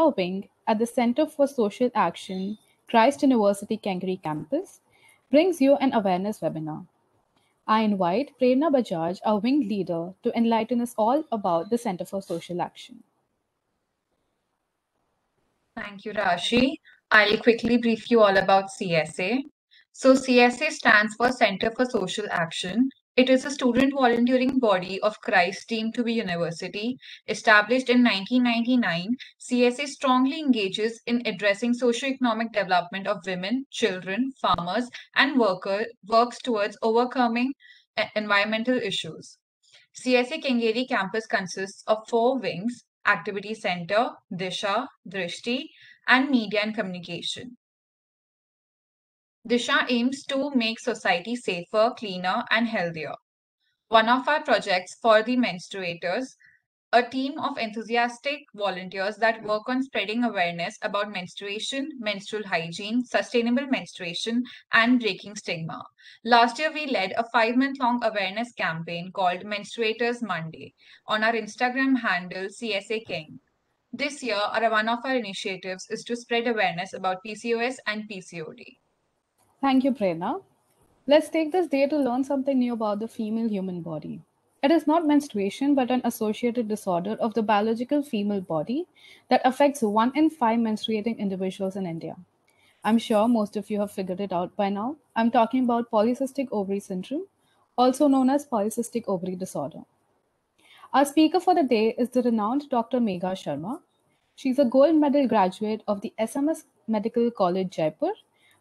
Disha Wing at the Center for Social Action, Christ University Kangri campus, brings you an awareness webinar. I invite Prerna Bajaj, our wing leader, to enlighten us all about the Center for Social Action. Thank you, Rashi. I'll quickly brief you all about CSA. So CSA stands for Center for Social Action. It is a student volunteering body of Christ deemed to be university. Established in 1999, CSA strongly engages in addressing socio-economic development of women, children, farmers, and works towards overcoming environmental issues. CSA Kengeri campus consists of 4 wings: Activity Center, Disha, Drishti, and Media and Communication. Disha aims to make society safer, cleaner, and healthier. One of our projects for the menstruators, a team of enthusiastic volunteers that work on spreading awareness about menstruation, menstrual hygiene, sustainable menstruation, and breaking stigma. Last year, we led a 5-month-long awareness campaign called Menstruators Monday on our Instagram handle CSA King. This year, one of our initiatives is to spread awareness about PCOS and PCOD. Thank you, Prerna. Let's take this day to learn something new about the female human body. It is not menstruation, but an associated disorder of the biological female body that affects 1 in 5 menstruating individuals in India. I'm sure most of you have figured it out by now. I'm talking about polycystic ovary syndrome, also known as polycystic ovary disorder. Our speaker for the day is the renowned Dr. Megha Sharma. She's a gold medal graduate of the SMS Medical College Jaipur,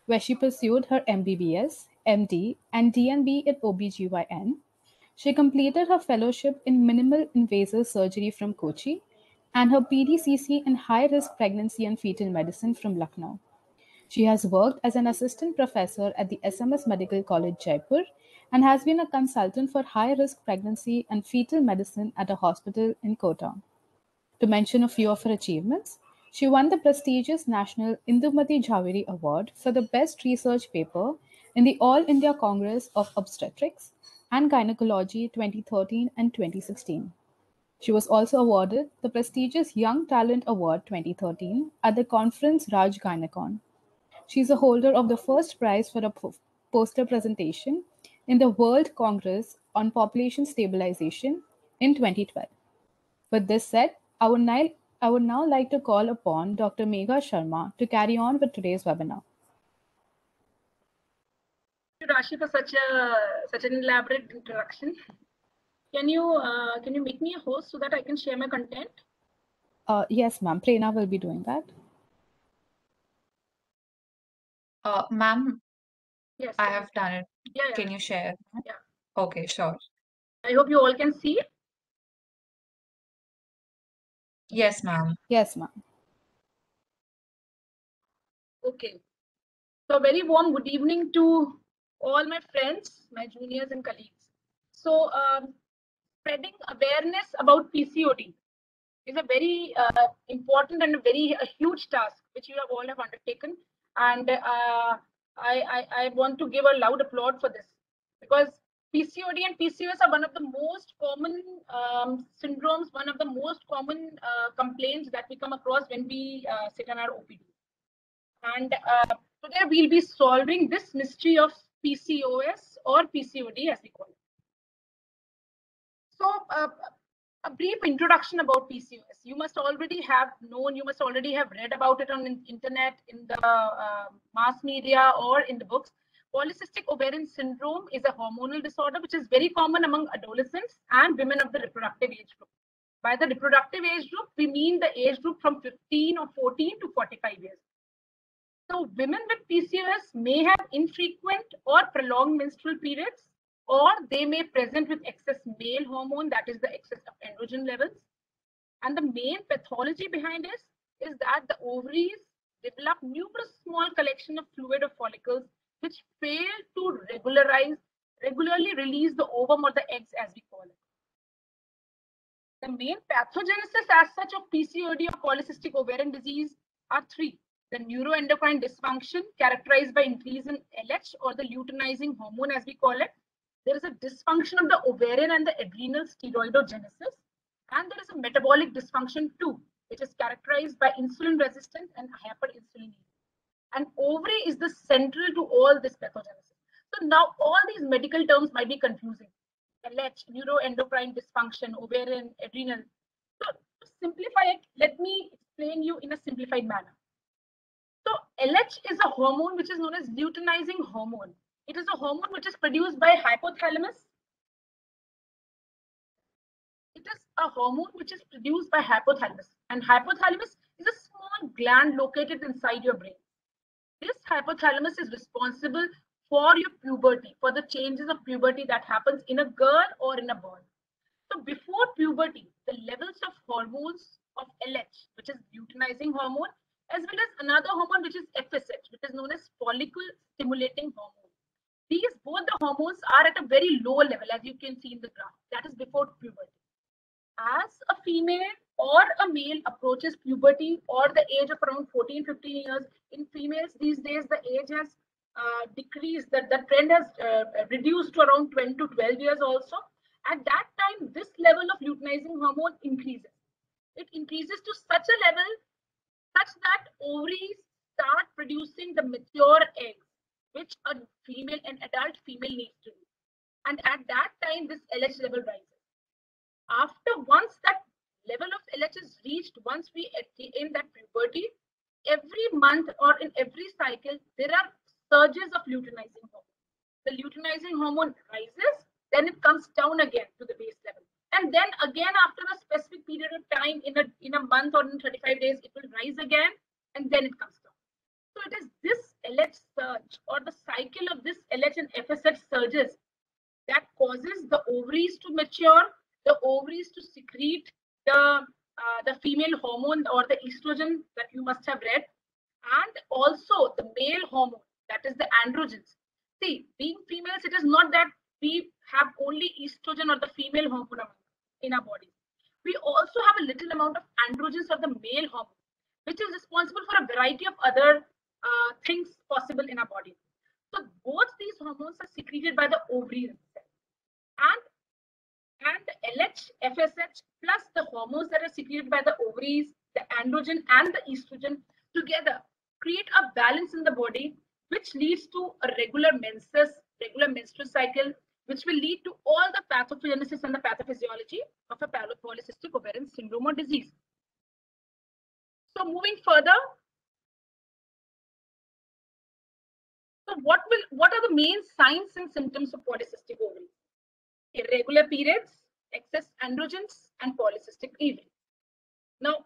where she pursued her MBBS, MD, and DNB in OBGYN. She completed her fellowship in minimal invasive surgery from Kochi and her PDCC in high risk pregnancy and fetal medicine from Lucknow. She has worked as an assistant professor at the SMS Medical College Jaipur and has been a consultant for high risk pregnancy and fetal medicine at a hospital in Kota. To mention a few of her achievements, she won the prestigious National Indumati Jhaveri Award for the best research paper in the All India Congress of Obstetrics and Gynecology 2013 and 2016. She was also awarded the prestigious Young Talent Award 2013 at the conference Raj Gynecon. She is a holder of the first prize for a poster presentation in the World Congress on Population Stabilization in 2012. With this said, I would now like to call upon Dr. Megha Sharma to carry on with today's webinar. Thank you, Rashi, for such an elaborate introduction. Can you make me a host so that I can share my content? Yes, ma'am. Prerna will be doing that. Ma'am, yes, I have done it. Yeah. Can you share? Yeah. Okay, sure. I hope you all can see. Yes, ma'am. Yes, ma'am. Okay. So, a very warm good evening to all my friends, my juniors and colleagues. So, spreading awareness about PCOD is a very important and a huge task which you all have undertaken, and I want to give a loud applaud for this, because PCOD and PCOS are one of the most common syndromes, one of the most common complaints that we come across when we sit in our OPD. And today we'll be solving this mystery of PCOS or PCOD as we call it. So a brief introduction about PCOS. You must already have known, you must already have read about it on the internet, in the mass media, or in the books. Polycystic ovarian syndrome is a hormonal disorder which is very common among adolescents and women of the reproductive age group. By the reproductive age group, we mean the age group from 15 or 14 to 45 years. So women with PCOS may have infrequent or prolonged menstrual periods, or they may present with excess male hormone, that is the excess of androgen levels. And the main pathology behind this is that the ovaries develop numerous small collection of fluid or follicles which fail to regularly release the ovum or the eggs as we call it. The main pathogenesis as such of PCOD or polycystic ovarian disease are 3. The neuroendocrine dysfunction characterized by increase in LH or the luteinizing hormone as we call it. There is a dysfunction of the ovarian and the adrenal steroidogenesis, and there is a metabolic dysfunction too, which is characterized by insulin resistance and hyperinsulinemia. And ovary is the central to all this pathogenesis. So now all these medical terms might be confusing. LH, neuroendocrine dysfunction, ovarian, adrenal. So to simplify it, let me explain you in a simplified manner. So LH is a hormone which is known as luteinizing hormone. It is a hormone which is produced by hypothalamus. It is a hormone which is produced by hypothalamus, and hypothalamus is a small gland located inside your brain. This hypothalamus is responsible for your puberty, for the changes of puberty that happens in a girl or in a boy. So before puberty, the levels of hormones of LH, which is luteinizing hormone, as well as another hormone which is FSH, which is known as follicle stimulating hormone. These both the hormones are at a very low level, as you can see in the graph. That is before puberty. As a female or a male approaches puberty or the age of around 14-15 years, in females these days the age has decreased, that the trend has reduced to around 10 to 12 years also. At that time, this level of luteinizing hormone increases. It increases to such a level such that ovaries start producing the mature eggs, which an adult female needs to do. And at that time, this LH level rises. Once that level of LH is reached, once we attain that puberty, every month or in every cycle, there are surges of luteinizing hormone. The luteinizing hormone rises, then it comes down again to the base level. And then again, after a specific period of time, in a month or in 35 days, it will rise again, and then it comes down. So it is this LH surge or the cycle of this LH and FSH surges that causes the ovaries to mature, the ovaries to secrete the female hormone or the estrogen that you must have read, and also the male hormone, that is the androgens. See, being females, it is not that we have only estrogen or the female hormone in our body. We also have a little amount of androgens of the male hormone, which is responsible for a variety of other things possible in our body. So both these hormones are secreted by the ovaries itself. And the LH, FSH plus the hormones that are secreted by the ovaries, the androgen and the estrogen together create a balance in the body, which leads to a regular menstrual cycle, which will lead to all the pathogenesis and the pathophysiology of a polycystic ovarian syndrome or disease. So moving further, so what are the main signs and symptoms of polycystic ovary? Irregular periods, excess androgens, and polycystic ovary. Now,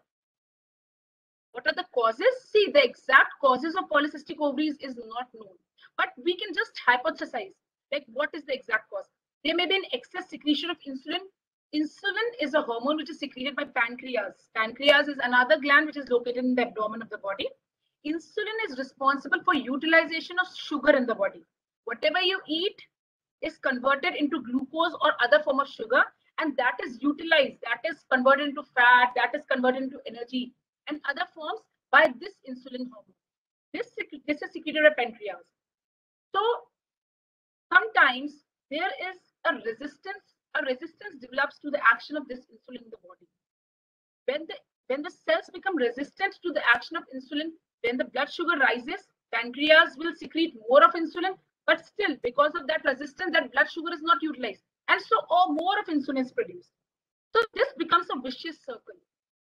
what are the causes? See, the exact causes of polycystic ovaries is not known, but we can just hypothesize, like what is the exact cause? There may be an excess secretion of insulin. Insulin is a hormone which is secreted by pancreas. Pancreas is another gland which is located in the abdomen of the body. Insulin is responsible for utilization of sugar in the body. Whatever you eat is converted into glucose or other form of sugar, and that is utilized, that is converted into fat, that is converted into energy and other forms by this insulin hormone. This is secreted by pancreas. So sometimes there is a resistance develops to the action of this insulin in the body. When the cells become resistant to the action of insulin, when the blood sugar rises, pancreas will secrete more of insulin, but still, because of that resistance, that blood sugar is not utilized, and so more of insulin is produced. So this becomes a vicious circle,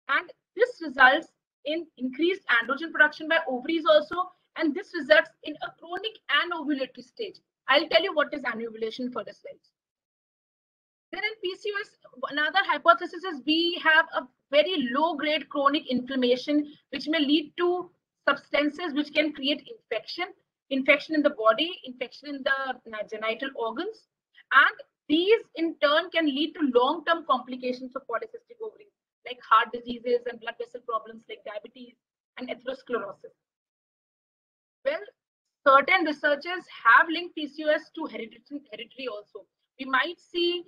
and this results in increased androgen production by ovaries also, and this results in a chronic anovulatory stage. I'll tell you what is anovulation for the slides. Then in PCOS, another hypothesis is we have a very low-grade chronic inflammation, which may lead to substances which can create infection in the body, infection in the genital organs, and these in turn can lead to long-term complications of polycystic ovary, like heart diseases and blood vessel problems like diabetes and atherosclerosis. Well, certain researchers have linked PCOS to hereditary also. We might see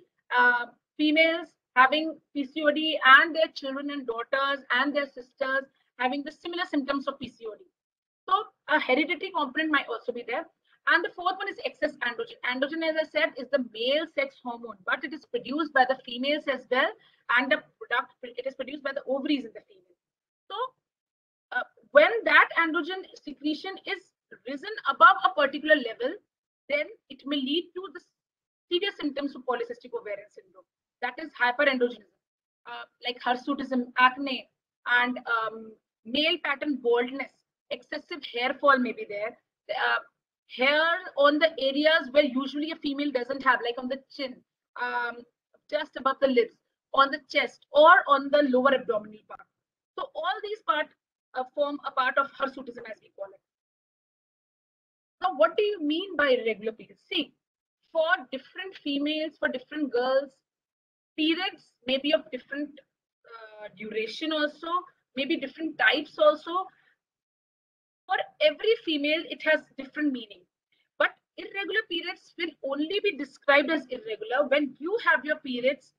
females having PCOD and their children and daughters and their sisters having the similar symptoms of PCOD. So a hereditary component might also be there. And the fourth one is excess androgen. Androgen, as I said, is the male sex hormone, but it is produced by the females as well, and it is produced by the ovaries in the female. androgen secretion is risen above a particular level, then it may lead to the serious symptoms of polycystic ovarian syndrome. That is hyperandrogenism, like hirsutism, acne, and male pattern baldness. Excessive hair fall may be there. Hair on the areas where usually a female doesn't have, like on the chin, just above the lips, on the chest, or on the lower abdominal part. So all these parts form a part of hirsutism, as we call it. Now, what do you mean by irregular periods? See, for different females, for different girls, periods may be of different duration also, maybe different types also. For every female, it has different meaning. But irregular periods will only be described as irregular when you have your periods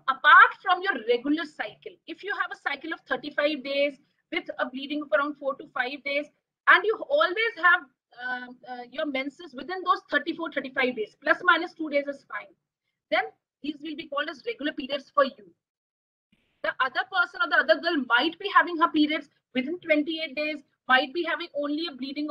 apart from your regular cycle. If you have a cycle of 35 days with a bleeding of around 4 to 5 days, and you always have your menses within those 34-35 days, plus minus 2 days is fine, then these will be called as regular periods for you. The other person or the other girl might be having her periods within 28 days, might be having only a bleeding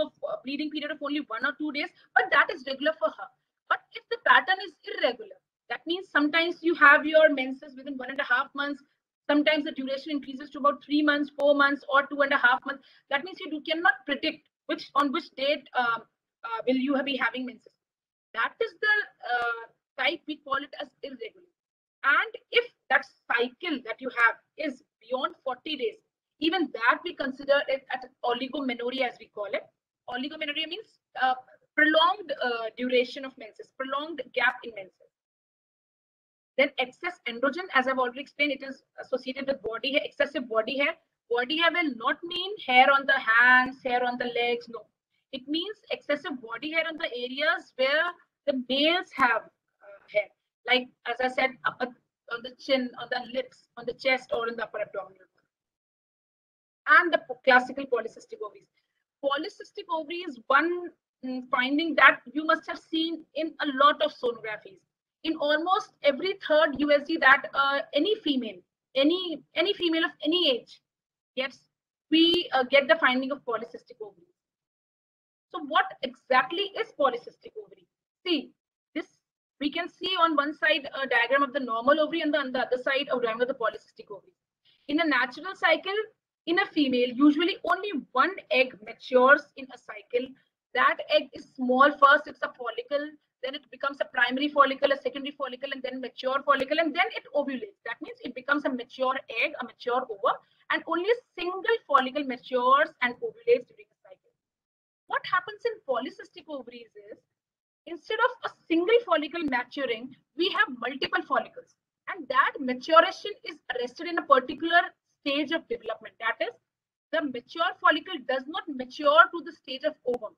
period of only 1 or 2 days, but that is regular for her. But if the pattern is irregular, that means sometimes you have your menses within 1.5 months, sometimes the duration increases to about 3 months, 4 months, or 2.5 months. That means you cannot predict on which date will you be having menses. That is the type we call it as irregular. And if that cycle that you have is beyond 40 days, even that we consider it as oligomenorrhea, as we call it. Oligomenorrhea means prolonged duration of menses, prolonged gap in menses. Then excess androgen, as I've already explained, it is associated with body hair, excessive body hair. Body hair will not mean hair on the hands, hair on the legs, no. It means excessive body hair on the areas where the males have hair. Like, as I said, up on the chin, on the lips, on the chest, or in the upper abdominal. And the classical polycystic ovaries. Polycystic ovary is one finding that you must have seen in a lot of sonographies. In almost every third USG that any female of any age gets, we get the finding of polycystic ovary. So what exactly is polycystic ovary? See, this we can see on one side a diagram of the normal ovary and on the other side a diagram of the polycystic ovary. In a natural cycle, in a female, usually only one egg matures in a cycle. That egg is small first, it's a follicle, then it becomes a primary follicle, a secondary follicle, and then mature follicle, and then it ovulates. That means it becomes a mature egg, a mature ovum, and only a single follicle matures and ovulates during the cycle. What happens in polycystic ovaries is, instead of a single follicle maturing, we have multiple follicles, and that maturation is arrested in a particular stage of development. That is, the mature follicle does not mature to the stage of ovum.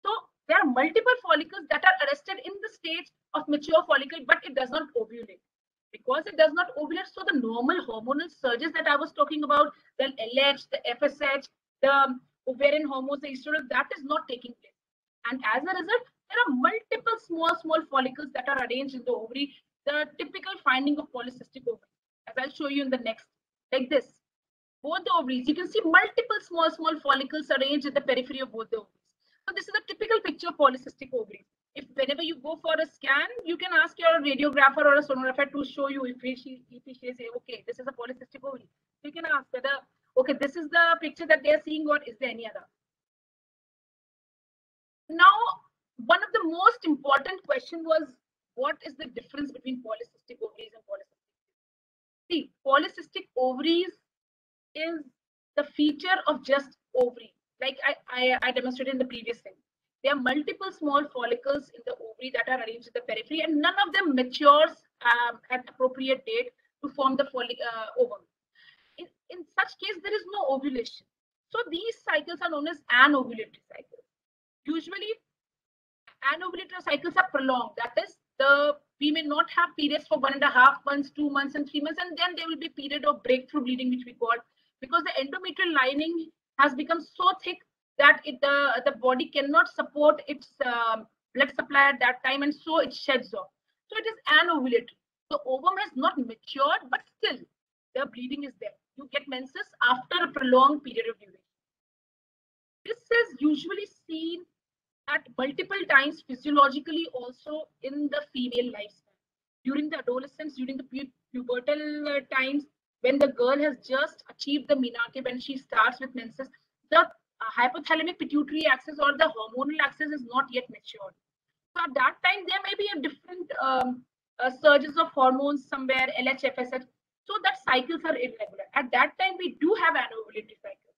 So there are multiple follicles that are arrested in the stage of mature follicle, but it does not ovulate. Because it does not ovulate, so the normal hormonal surges that I was talking about, the LH, the FSH, the ovarian hormones, the estrogen, that is not taking place. And as a result, there are multiple small follicles that are arranged in the ovary. The typical finding of polycystic ovary, as I'll show you in the next, like this. Both the ovaries, you can see multiple small follicles arranged at the periphery of both the ovaries. So this is a typical picture of polycystic ovaries. If whenever you go for a scan, you can ask your radiographer or a sonographer to show you if she says, okay, this is a polycystic ovary. You can ask whether, okay, this is the picture that they are seeing, or is there any other? Now, one of the most important question was, what is the difference between polycystic ovaries and polycystic? See, polycystic ovaries is the feature of just ovary, like I demonstrated in the previous thing. There are multiple small follicles in the ovary that are arranged in the periphery, and none of them matures at appropriate date to form the ovum. In such case, there is no ovulation. So these cycles are known as anovulatory cycles. Usually, anovulatory cycles are prolonged. That is, we may not have periods for 1.5 months, 2 months, and 3 months, and then there will be a period of breakthrough bleeding, which we call, because the endometrial lining has become so thick that the body cannot support its blood supply at that time, and so it sheds off. So it is anovulatory. The ovum has not matured, but still the bleeding is there. You get menses after a prolonged period of duration. This is usually seen at multiple times physiologically also in the female lifespan. During the adolescence, during the pubertal times, when the girl has just achieved the menarche, when she starts with menses, the hypothalamic pituitary axis or the hormonal axis is not yet matured. So at that time, there may be a different surges of hormones somewhere, LH, FSH. So that cycles are irregular. At that time, we do have anovulatory cycles.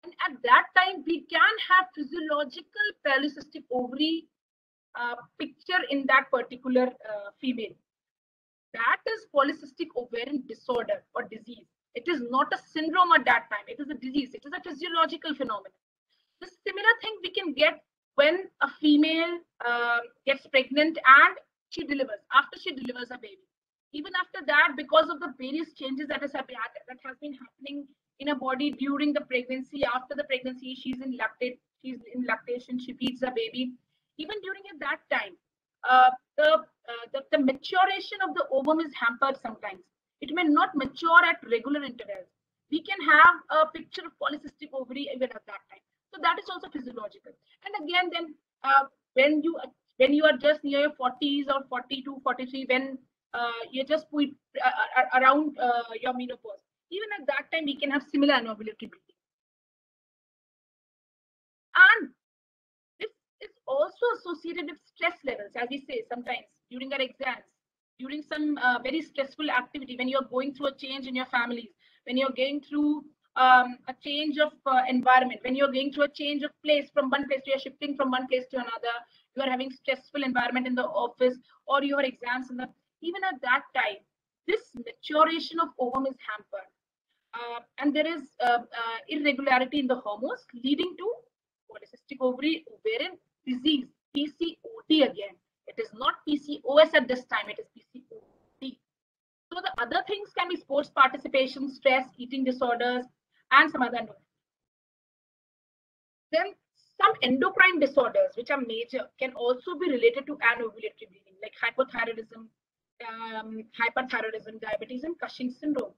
And at that time, we can have physiological polycystic ovary picture in that particular female. That is polycystic ovarian disorder or disease. It is not a syndrome at that time. It is a disease. It is a physiological phenomenon. The similar thing we can get when a female gets pregnant and she delivers, after she delivers a baby. Even after that, because of the various changes that has been happening in her body during the pregnancy, after the pregnancy, she's in lactation, she feeds the baby. Even during at that time, the maturation of the ovum is hampered sometimes. It may not mature at regular intervals. We can have a picture of polycystic ovary even at that time. So that is also physiological. And again, then when you are just near your 40s or 42, 43, when you're just around your menopause, even at that time we can have similar anovulatory bleeding. And this is also associated with stress levels, as we say sometimes during our exams, during some very stressful activity, when you're going through a change in your families, when you're going through a change of environment, when you're going through a change of place from one place, you're shifting from one place to another, you are having stressful environment in the office or your exams in the, even at that time, this maturation of ovum is hampered. And there is irregularity in the hormones leading to polycystic ovarian disease, PCOD again. It is not PCOS at this time, it is PCOD. So the other things can be sports participation, stress, eating disorders, and some other. Then some endocrine disorders, which are major, can also be related to anovulatory bleeding, like hypothyroidism, hyperthyroidism, diabetes, and Cushing's syndrome.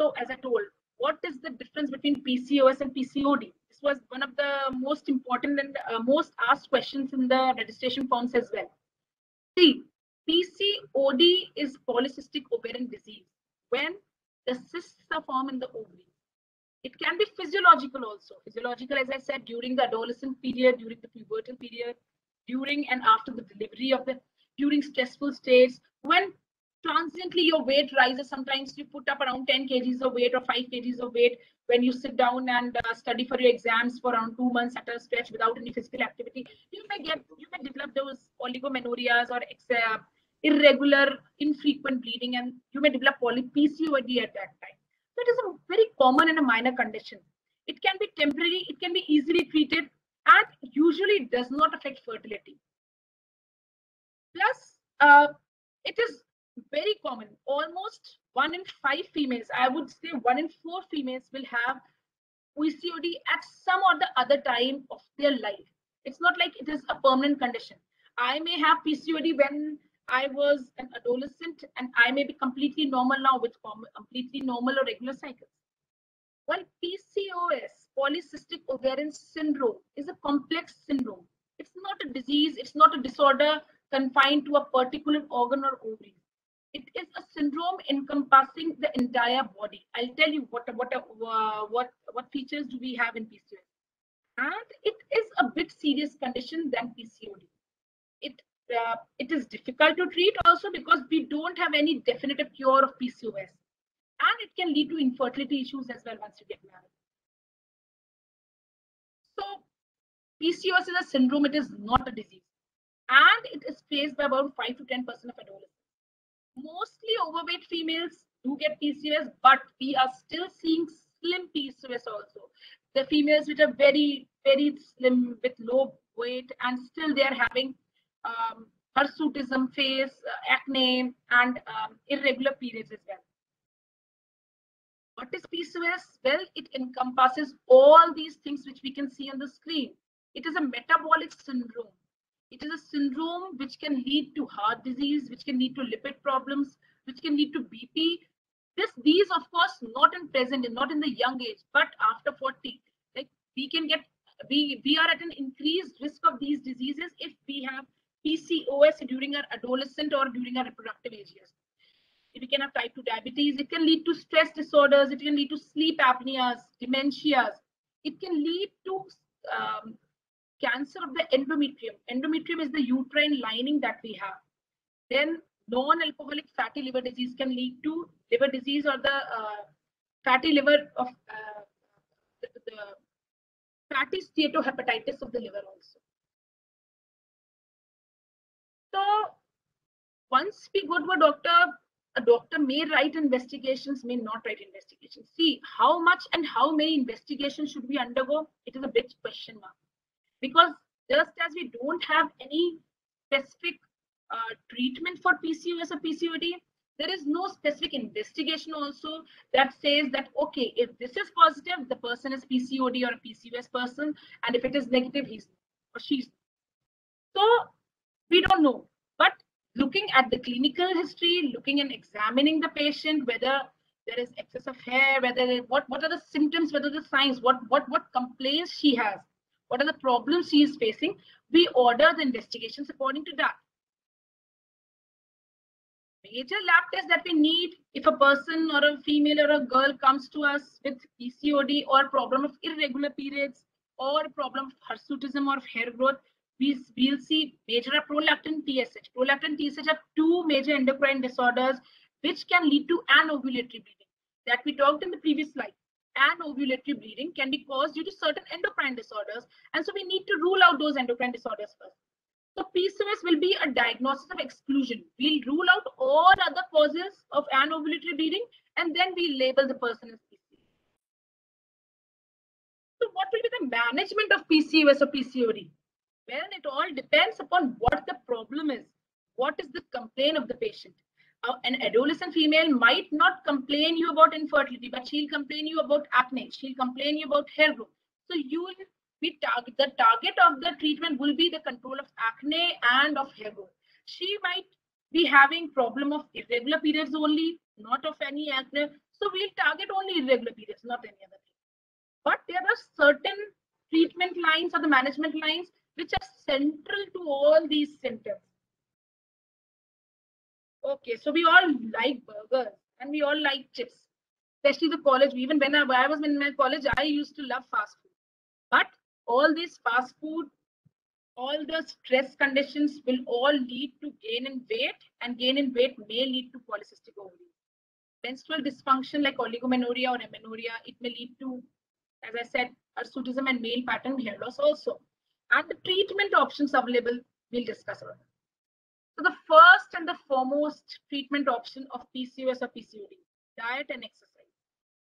So as I told, what is the difference between PCOS and PCOD? This was one of the most important and most asked questions in the registration forms as well. See, PCOD is polycystic ovarian disease when the cysts are formed in the ovary. It can be physiological also. Physiological, as I said, during the adolescent period, during the pubertal period, during and after the delivery of during stressful states, when transiently your weight rises. Sometimes you put up around 10 kgs of weight or 5 kgs of weight when you sit down and study for your exams for around 2 months at a stretch without any physical activity. You may develop those oligomenorias or irregular, infrequent bleeding, and you may develop PCOD at that time. So it is a very common and a minor condition. It can be temporary, it can be easily treated, and usually does not affect fertility. Plus, it is very common. Almost 1 in 5 females, I would say 1 in 4 females will have PCOD at some or the other time of their life. It's not like it is a permanent condition. I may have PCOD when I was an adolescent and I may be completely normal now with completely normal or regular cycles. While PCOS, polycystic ovarian syndrome, is a complex syndrome. It's not a disease, it's not a disorder confined to a particular organ or ovary. It is a syndrome encompassing the entire body. I'll tell you what features do we have in PCOS. And it is a bit serious condition than PCOD. It is difficult to treat also because we don't have any definitive cure of PCOS. And it can lead to infertility issues as well once you get married. So PCOS is a syndrome, it is not a disease. And it is faced by about 5 to 10% of adolescents. Mostly overweight females do get PCOS, but we are still seeing slim PCOS also. The females which are very, very slim with low weight and still they are having hirsutism, face, acne, and irregular periods as well. What is PCOS? Well, it encompasses all these things which we can see on the screen. It is a metabolic syndrome. It is a syndrome which can lead to heart disease, which can lead to lipid problems, which can lead to BP. These, of course, not in the young age, but after 40. Like we are at an increased risk of these diseases if we have PCOS during our adolescent or during our reproductive age years. We can have type 2 diabetes. It can lead to stress disorders. It can lead to sleep apneas, dementias. It can lead to cancer of the endometrium. Endometrium is the uterine lining that we have. Then non-alcoholic fatty liver disease can lead to liver disease or the fatty liver of the fatty steatohepatitis of the liver also. So once we go to a doctor may write investigations, may not write investigations. See, how much and how many investigations should we undergo? It is a big question mark. Because just as we don't have any specific treatment for PCOS or PCOD, there is no specific investigation also that says that, okay, if this is positive, the person is PCOD or a PCOS person, and if it is negative, he's or she's. So we don't know. But looking at the clinical history, looking and examining the patient, whether there is excess of hair, whether what are the symptoms, whether the signs, what complaints she has, what are the problems she is facing, we order the investigations according to that. Major lab tests that we need if a person or a female or a girl comes to us with PCOD or problem of irregular periods or problem of hirsutism or of hair growth, we'll see major prolactin TSH. Prolactin TSH are two major endocrine disorders which can lead to anovulatory bleeding that we talked in the previous slide. Anovulatory bleeding can be caused due to certain endocrine disorders, and so we need to rule out those endocrine disorders first. So PCOS will be a diagnosis of exclusion. We'll rule out all other causes of anovulatory bleeding, and then we label the person as PCOS. So what will be the management of PCOS or PCOD? Well, it all depends upon what the problem is. What is the complaint of the patient? An adolescent female might not complain you about infertility, but she'll complain you about acne. She'll complain you about hair growth. So you will be the target of the treatment will be the control of acne and of hair growth. She might be having problem of irregular periods only, not of any acne. So we'll target only irregular periods, not any other thing. But there are certain treatment lines or the management lines which are central to all these symptoms. Okay, so we all like burgers and we all like chips, especially the college. Even when I was in my college, I used to love fast food. But all this fast food, all the stress conditions will all lead to gain in weight, and gain in weight may lead to polycystic ovary. Menstrual dysfunction like oligomenorrhea or amenorrhea, it may lead to, as I said, hirsutism and male pattern hair loss also. And the treatment options available, we'll discuss about. So the first and the foremost treatment option of PCOS or PCOD, diet and exercise.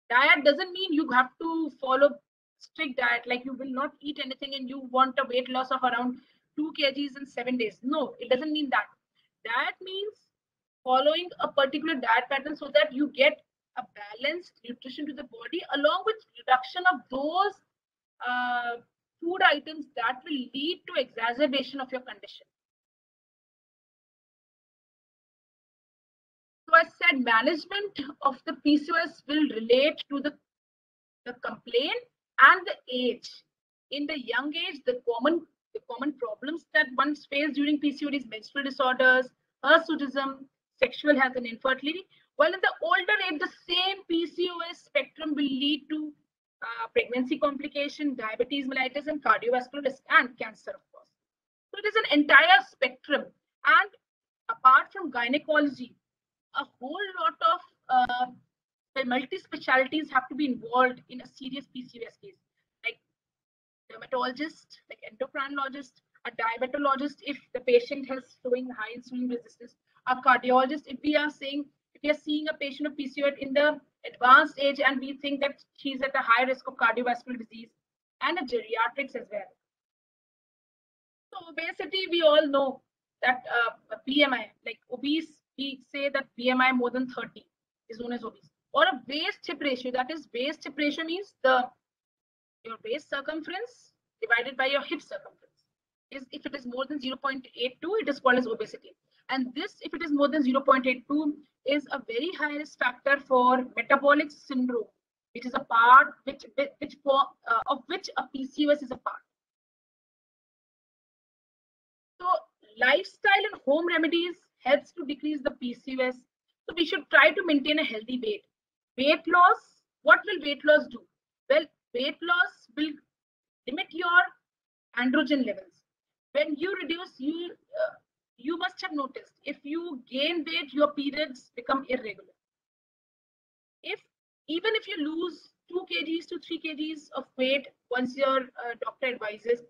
Diet doesn't mean you have to follow strict diet, like you will not eat anything and you want a weight loss of around 2 kgs in 7 days. No, it doesn't mean that. Diet means following a particular diet pattern so that you get a balanced nutrition to the body, along with reduction of those food items that will lead to exacerbation of your condition. So I said management of the PCOS will relate to the complaint and the age. In the young age, the common problems that one faces during PCOD is menstrual disorders, hirsutism, sexual health and infertility. While in the older age, the same PCOS spectrum will lead to pregnancy complication, diabetes mellitus, and cardiovascular risk, and cancer, of course. So it is an entire spectrum. And apart from gynecology, a whole lot of multi-specialties have to be involved in a serious PCOS case, like dermatologist, like endocrinologist, a diabetologist if the patient has showing high insulin resistance, a cardiologist if we are seeing a patient of PCOS in the advanced age and we think that she's at a high risk of cardiovascular disease, and a geriatrics as well. So obesity, we all know that BMI, like obese, we say that BMI more than 30 is known as obese. Or a waist-hip ratio, that is waist-hip ratio means your waist circumference divided by your hip circumference. If it is more than 0.82, it is called as obesity. And this, if it is more than 0.82, is a very high risk factor for metabolic syndrome, which is a part of which which a PCOS is a part. So lifestyle and home remedies helps to decrease the PCOS. So we should try to maintain a healthy weight. Weight loss, what will weight loss do? Well, weight loss will limit your androgen levels. When you reduce, you must have noticed, if you gain weight, your periods become irregular. Even if you lose 2 kgs to 3 kgs of weight once your doctor advises,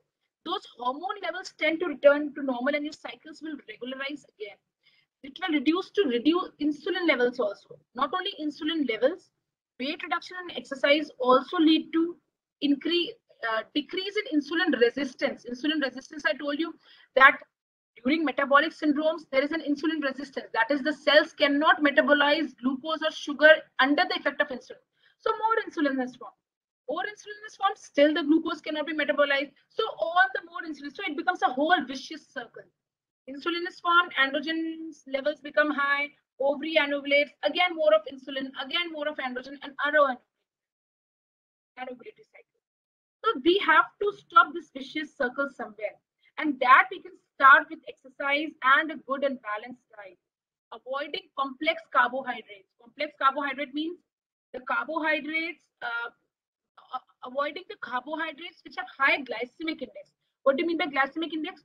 those hormone levels tend to return to normal and your cycles will regularize again. It will reduce insulin levels also. Not only insulin levels, weight reduction and exercise also lead to decrease in insulin resistance. Insulin resistance, I told you that during metabolic syndromes, there is an insulin resistance. That is, the cells cannot metabolize glucose or sugar under the effect of insulin. So more insulin is formed. More insulin is formed, still the glucose cannot be metabolized. So all the more insulin. So it becomes a whole vicious circle. Insulin is formed, androgen levels become high, ovary anovulates, again more of insulin, again more of androgen, and anovulatory cycle. So we have to stop this vicious circle somewhere. And that we can start with exercise and a good and balanced diet. Avoiding complex carbohydrates. Complex carbohydrate means the carbohydrates, avoiding the carbohydrates which have high glycemic index. What do you mean by glycemic index?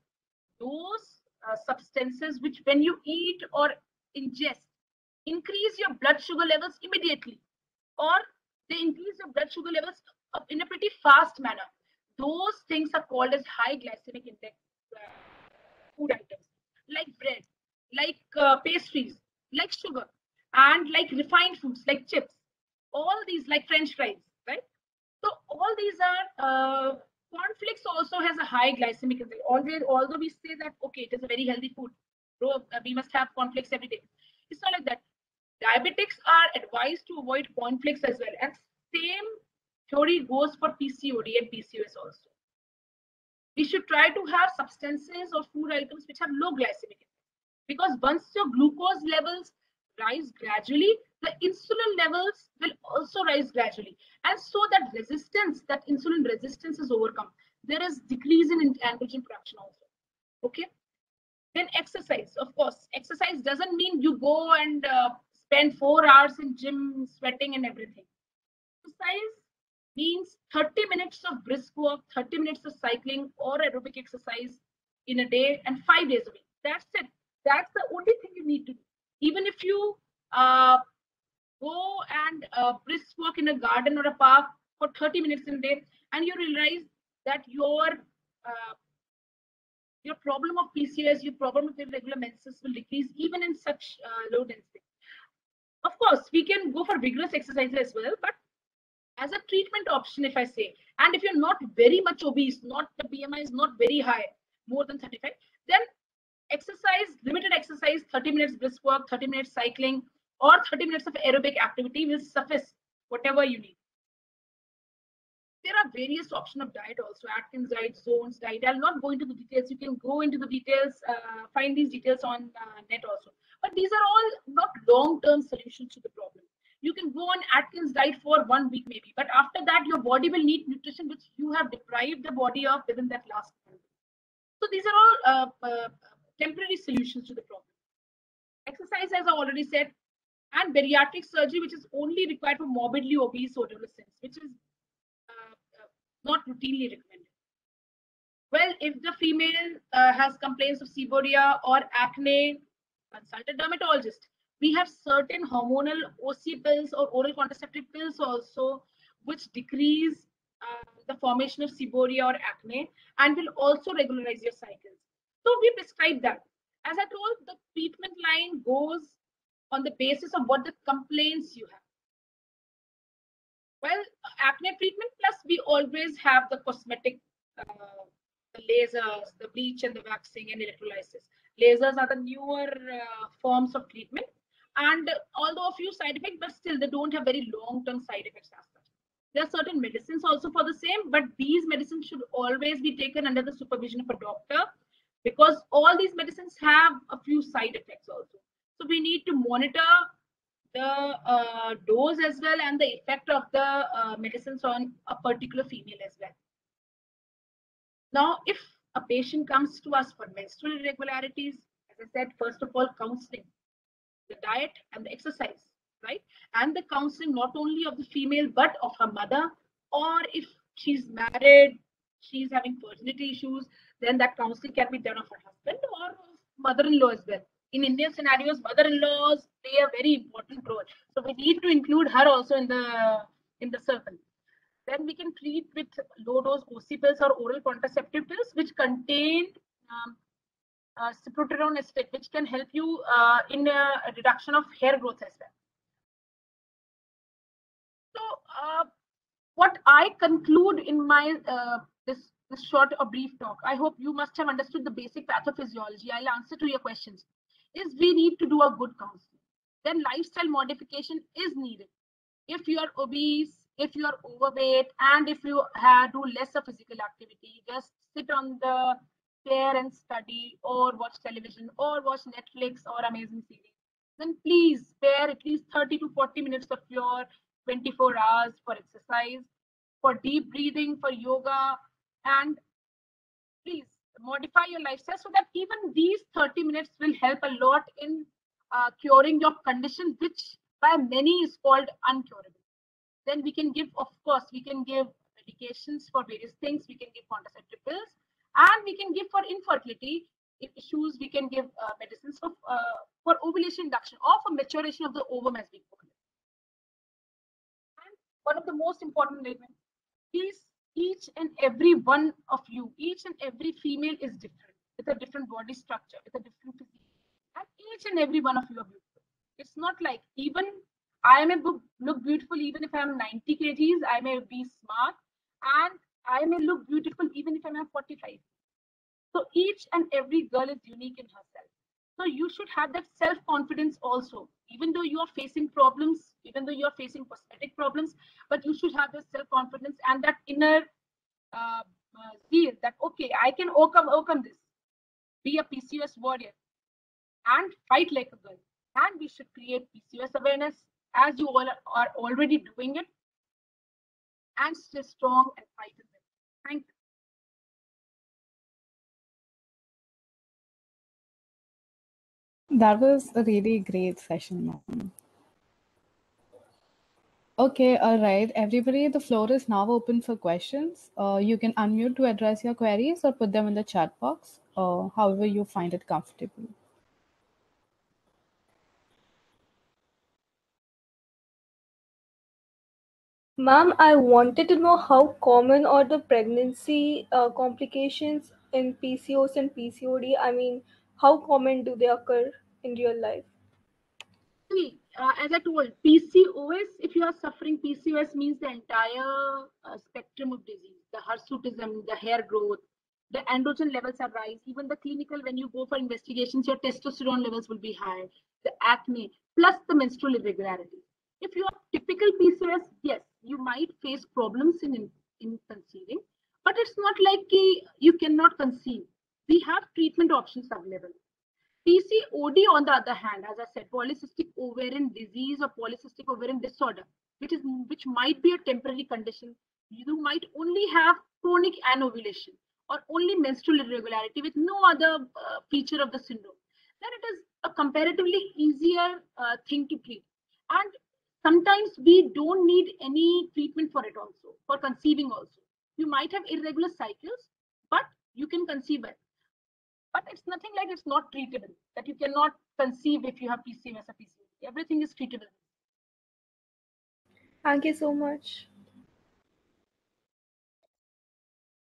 Those substances which, when you eat or ingest, increase your blood sugar levels immediately, or they increase your blood sugar levels in a pretty fast manner. Those things are called as high glycemic index food items, like bread, like pastries, like sugar, and like refined foods, like chips. All these, like French fries, right? So all these are cornflakes also has a high glycemic index. Although we say that okay, it is a very healthy food, so we must have cornflakes every day. It's not like that. Diabetics are advised to avoid cornflakes as well, and same theory goes for PCOD and PCOS also. We should try to have substances or food items which have low glycemic index, because once your glucose levels rise gradually, the insulin levels will also rise gradually, and so that insulin resistance is overcome. There is decrease in androgen production also. Okay. Then exercise, of course. Exercise doesn't mean you go and spend 4 hours in gym sweating and everything. Exercise means 30 minutes of brisk walk, 30 minutes of cycling or aerobic exercise in a day, and 5 days a week. That's it. That's the only thing you need to do. Even if you go and brisk walk in a garden or a park for 30 minutes in a day, and you realize that your problem of PCOS, your problem of irregular menses will decrease even in such low density. Of course, we can go for vigorous exercise as well, but as a treatment option, if I say, and if you're not very much obese, not the BMI is not very high, more than 35, then exercise, limited exercise, 30 minutes brisk walk, 30 minutes cycling, or 30 minutes of aerobic activity will suffice, whatever you need. There are various options of diet also, Atkins diet, Zones diet. I'll not go into the details. You can go into the details, find these details on net also. But these are all not long-term solutions to the problem. You can go on Atkins diet for 1 week maybe, but after that, your body will need nutrition which you have deprived the body of within that last month. So these are all temporary solutions to the problem. Exercise, as I already said, and bariatric surgery, which is only required for morbidly obese adolescents, which is not routinely recommended. Well, if the female has complaints of seborrhea or acne, consult a dermatologist. We have certain hormonal OC pills or oral contraceptive pills also, which decrease the formation of seborrhea or acne and will also regularize your cycles. So we prescribe that. As I told, the treatment line goes on the basis of what the complaints you have. Well, acne treatment, plus we always have the cosmetic, the lasers, the bleach and the waxing and electrolysis. Lasers are the newer forms of treatment, and although a few side effects, but still they don't have very long-term side effects as such. There are certain medicines also for the same, but these medicines should always be taken under the supervision of a doctor, because all these medicines have a few side effects also. So we need to monitor the dose as well and the effect of the medicines on a particular female as well. Now, if a patient comes to us for menstrual irregularities, as I said, first of all, counseling, the diet and the exercise, right? And the counseling not only of the female, but of her mother, or if she's married, she's having fertility issues, then that counseling can be done of her husband or of mother-in-law as well. In Indian scenarios, mother-in-laws play a very important role. So we need to include her also in the circle. Then we can treat with low-dose OC pills or oral contraceptive pills, which contain cyproterone estate, which can help you in a reduction of hair growth as well. So, what I conclude in my this short or brief talk, I hope you must have understood the basic pathophysiology. I'll answer to your questions. Is we need to do a good counseling. Then lifestyle modification is needed. If you are obese, if you are overweight, and if you do less of physical activity, just sit on the chair and study, or watch television, or watch Netflix or amazing series, then please spare at least 30 to 40 minutes of your 24 hours for exercise, for deep breathing, for yoga, and please modify your lifestyle so that even these 30 minutes will help a lot in curing your condition, which by many is called uncurable. Then we can give, of course, we can give medications for various things. We can give contraceptive pills, and we can give for infertility issues. We can give medicines for ovulation induction or for maturation of the ovum, as we call it. And one of the most important elements is each and every one of you, each and every female is different, with a different body structure, with a different physique, and each and every one of you are beautiful. It's not like even I may look beautiful even if I'm 90 kgs, I may be smart, and I may look beautiful even if I'm 45. So each and every girl is unique in herself. So you should have that self-confidence also, even though you are facing problems, even though you are facing cosmetic problems, but you should have that self-confidence and that inner zeal that, okay, I can overcome this. Be a PCOS warrior and fight like a girl. And we should create PCOS awareness, as you all are already doing it, and stay strong and fight in it. Thank you. That was a really great session, ma'am. Okay, all right, everybody, the floor is now open for questions. You can unmute to address your queries or put them in the chat box, however you find it comfortable. Ma'am, I wanted to know how common are the pregnancy complications in PCOS and PCOD? I mean, how common do they occur in real life? See, as I told, PCOS, if you are suffering PCOS, means the entire spectrum of disease, the hirsutism, the hair growth, the androgen levels are rise. Even the clinical, when you go for investigations, your testosterone levels will be high, the acne, plus the menstrual irregularities. If you are typical PCOS, yes, you might face problems in conceiving, but it's not like you cannot conceive. We have treatment options available. PCOD, on the other hand, as I said, polycystic ovarian disease or polycystic ovarian disorder, which might be a temporary condition. You might only have chronic anovulation or only menstrual irregularity with no other feature of the syndrome. Then it is a comparatively easier thing to treat. And sometimes we don't need any treatment for it also, for conceiving also. You might have irregular cycles, but you can conceive it. But it's nothing like it's not treatable, that you cannot conceive if you have PCOS or PCOD. Everything is treatable. Thank you so much.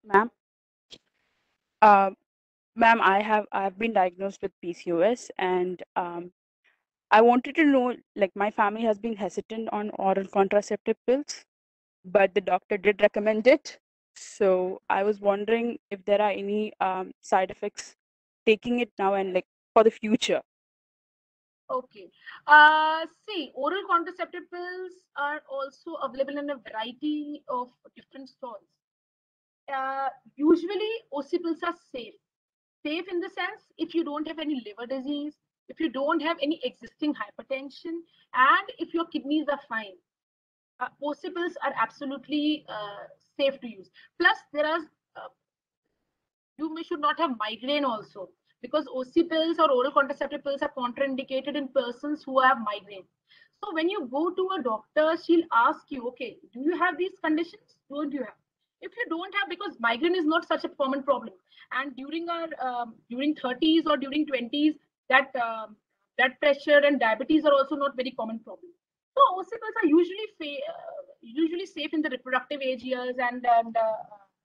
Ma'am, ma'am, I've been diagnosed with PCOS, and I wanted to know, like, my family has been hesitant on oral contraceptive pills, but the doctor did recommend it. So I was wondering if there are any side effects taking it now and like for the future. Okay. See, oral contraceptive pills are also available in a variety of different stalls. Usually, OC pills are safe. Safe in the sense, if you don't have any liver disease, if you don't have any existing hypertension, and if your kidneys are fine, OC pills are absolutely safe to use. Plus, there are should not have migraine also, because OC pills or oral contraceptive pills are contraindicated in persons who have migraine. So when you go to a doctor, she'll ask you, okay, do you have these conditions? Don't you have? If you don't have, because migraine is not such a common problem, and during our during 30s or during 20s, that blood pressure and diabetes are also not very common problem. So OC pills are usually safe in the reproductive age years and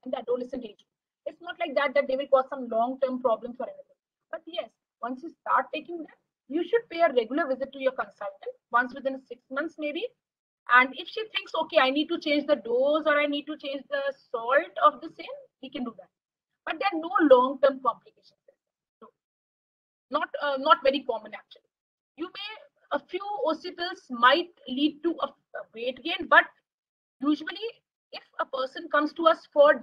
in the adolescent age. It's not like that they will cause some long-term problems or anything. But yes, once you start taking them, you should pay a regular visit to your consultant once within 6 months maybe. And if she thinks, okay, I need to change the dose or I need to change the salt of the same, we can do that. But there are no long-term complications. So not very common actually. A few OC pills might lead to a weight gain, but usually if a person comes to us for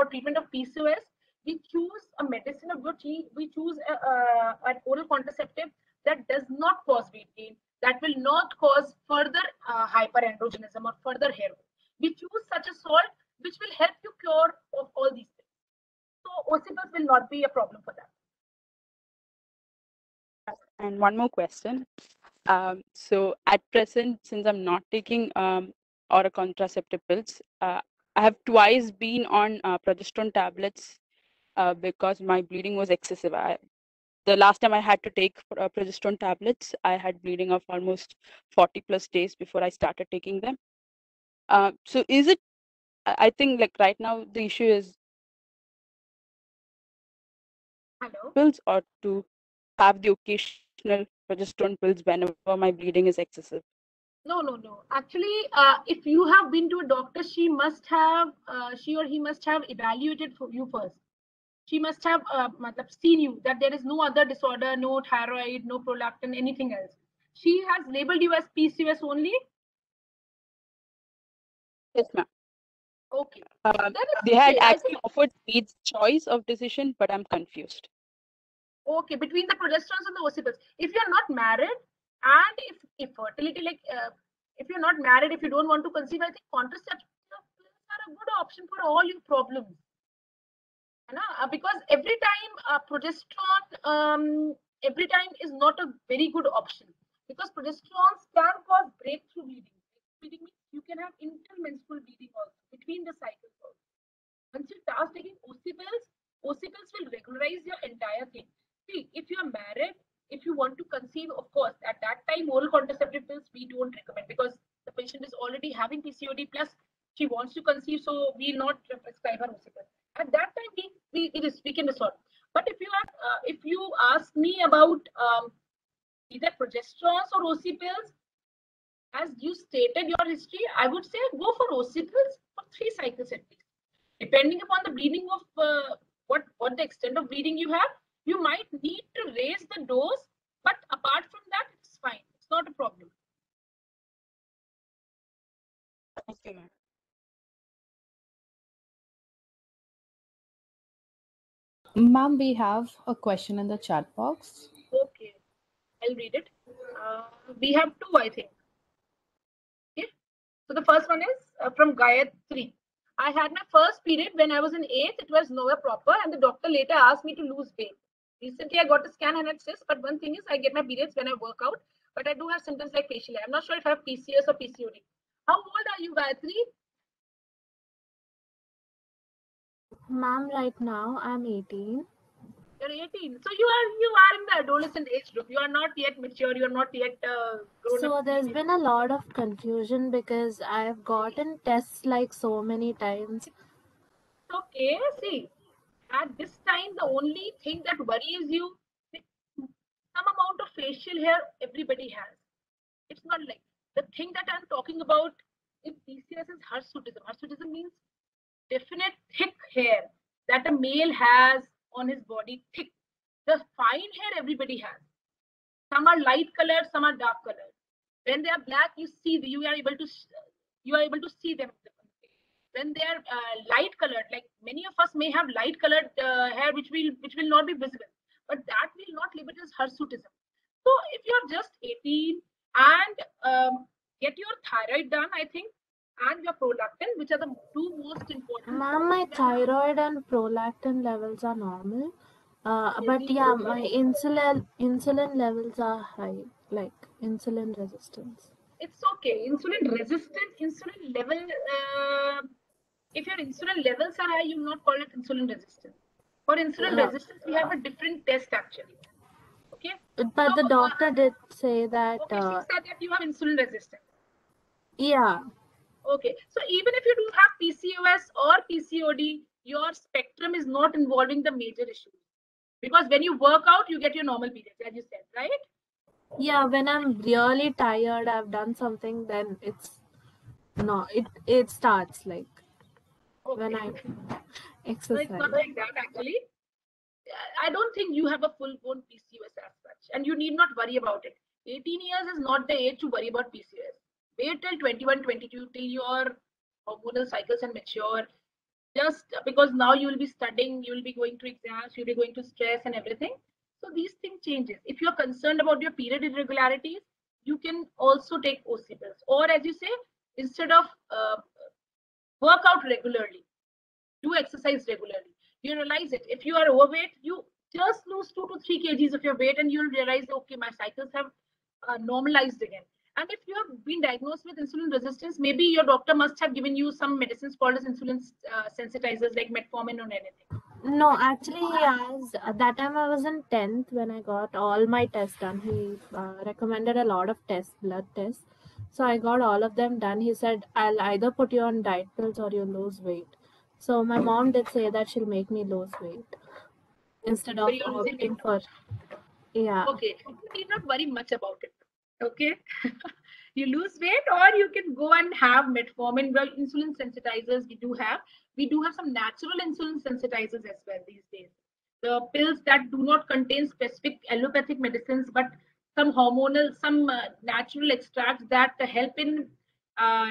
treatment of PCOS, we choose a medicine of which we choose an oral contraceptive that does not cause weight gain, that will not cause further hyperandrogenism or further hair growth. We choose such a salt which will help you cure of all these things. So OC pills will not be a problem for that. And one more question. So at present, since I'm not taking oral contraceptive pills, I have twice been on progesterone tablets because my bleeding was excessive. The last time I had to take progesterone tablets, I had bleeding of almost 40 plus days before I started taking them. So is it, I think like right now the issue is pills or to have the occasional progesterone pills whenever my bleeding is excessive? No. Actually, if you have been to a doctor, she or he must have evaluated for you first. She must have seen you that there is no other disorder, no thyroid, no prolactin, anything else. She has labeled you as PCOS only? Yes, ma'am. Okay. They had actually offered me choice of decision, but I'm confused. Okay, between the progesterones and the OC pills. If you're not married and if fertility, like if you're not married, if you don't want to conceive, I think contraceptive pills are a good option for all your problems. Because every time progesterone every time is not a very good option, because progesterones can cause breakthrough bleeding. Bleeding means you can have intermenstrual bleeding also between the cycles also. Once you start taking OC pills will regularize your entire thing. See, if you are married, if you want to conceive, of course, at that time, oral contraceptive pills we don't recommend, because the patient is already having PCOD plus she wants to conceive, so we will not prescribe her OC pills. At that time, we can resolve. But if you ask me about either progesterones or OC pills, as you stated your history, I would say go for OC pills for 3 cycles at least. Depending upon the bleeding of what the extent of bleeding you have, you might need to raise the dose, but apart from that, it's fine. It's not a problem. Thank you, ma'am. Ma'am, we have a question in the chat box. Okay, I'll read it. We have 2, I think. Okay. So the first one is from Gayatri. I had my first period when I was in 8th. It was nowhere proper, and the doctor later asked me to lose weight. Recently, I got a scan and it says, but one thing is I get my periods when I work out, but I do have symptoms like facial hair. I'm not sure if I have PCOS or PCOD. How old are you, Gayatri? Ma'am, right now I'm 18. You're 18. So you are in the adolescent age group. You are not yet mature. You are not yet grown So up. there's been a lot of confusion because I've gotten tests like so many times. Okay, see, at this time, the only thing that worries you, some amount of facial hair everybody has. It's not like the thing that I'm talking about in PCOS is hirsutism. Hirsutism means definite thick hair that a male has on his body, thick. The fine hair everybody has. Some are light colored, some are dark colored. When they are black, you are able to see them. When they are light colored, like many of us may have light colored hair which will not be visible, but that will not label it as hirsutism. So if you're just 18 and get your thyroid done, I think and your prolactin, which are the two most important. Ma'am, my thyroid and prolactin levels are normal. But yeah, my insulin levels are high, like insulin resistance. It's okay. Insulin resistant, insulin level. If your insulin levels are high, you will not call it insulin resistance. For insulin Yeah. resistance, we have a different test actually. Okay. But the doctor did say that, Okay, she said that you have insulin resistance. yeah, Okay, so even if you do have PCOS or PCOD, your spectrum is not involving the major issues. Because when you work out, you get your normal periods, as you said, right? yeah, when I'm really tired, I've done something, then it starts like when I No, it's exercise. not like that actually. I don't think you have a full-blown PCOS as such, and you need not worry about it. 18 years is not the age to worry about PCOS. Wait till 21, 22, till your hormonal cycles and mature. Just because now you will be studying, you will be going to exams, you'll be going to stress and everything. So these things changes. If you're concerned about your period irregularities, you can also take OC pills. Or as you say, instead of work out regularly, do exercise regularly. You realize it. If you are overweight, you just lose 2 to 3 kgs of your weight and you'll realize, okay, my cycles have normalized again. And if you have been diagnosed with insulin resistance, maybe your doctor must have given you some medicines called as insulin sensitizers like metformin or anything. No, actually, he has. At that time, I was in 10th when I got all my tests done. He recommended a lot of tests, blood tests. So I got all of them done. He said, I'll either put you on diet pills or you lose weight. So my mom did say that she'll make me lose weight instead of So you're losing opting weight. for, yeah. Okay, you need not worry much about it. Okay, you lose weight, or you can go and have metformin. Well, insulin sensitizers we do have. We do have some natural insulin sensitizers as well these days. The pills that do not contain specific allopathic medicines, but some hormonal, some natural extracts that help in uh,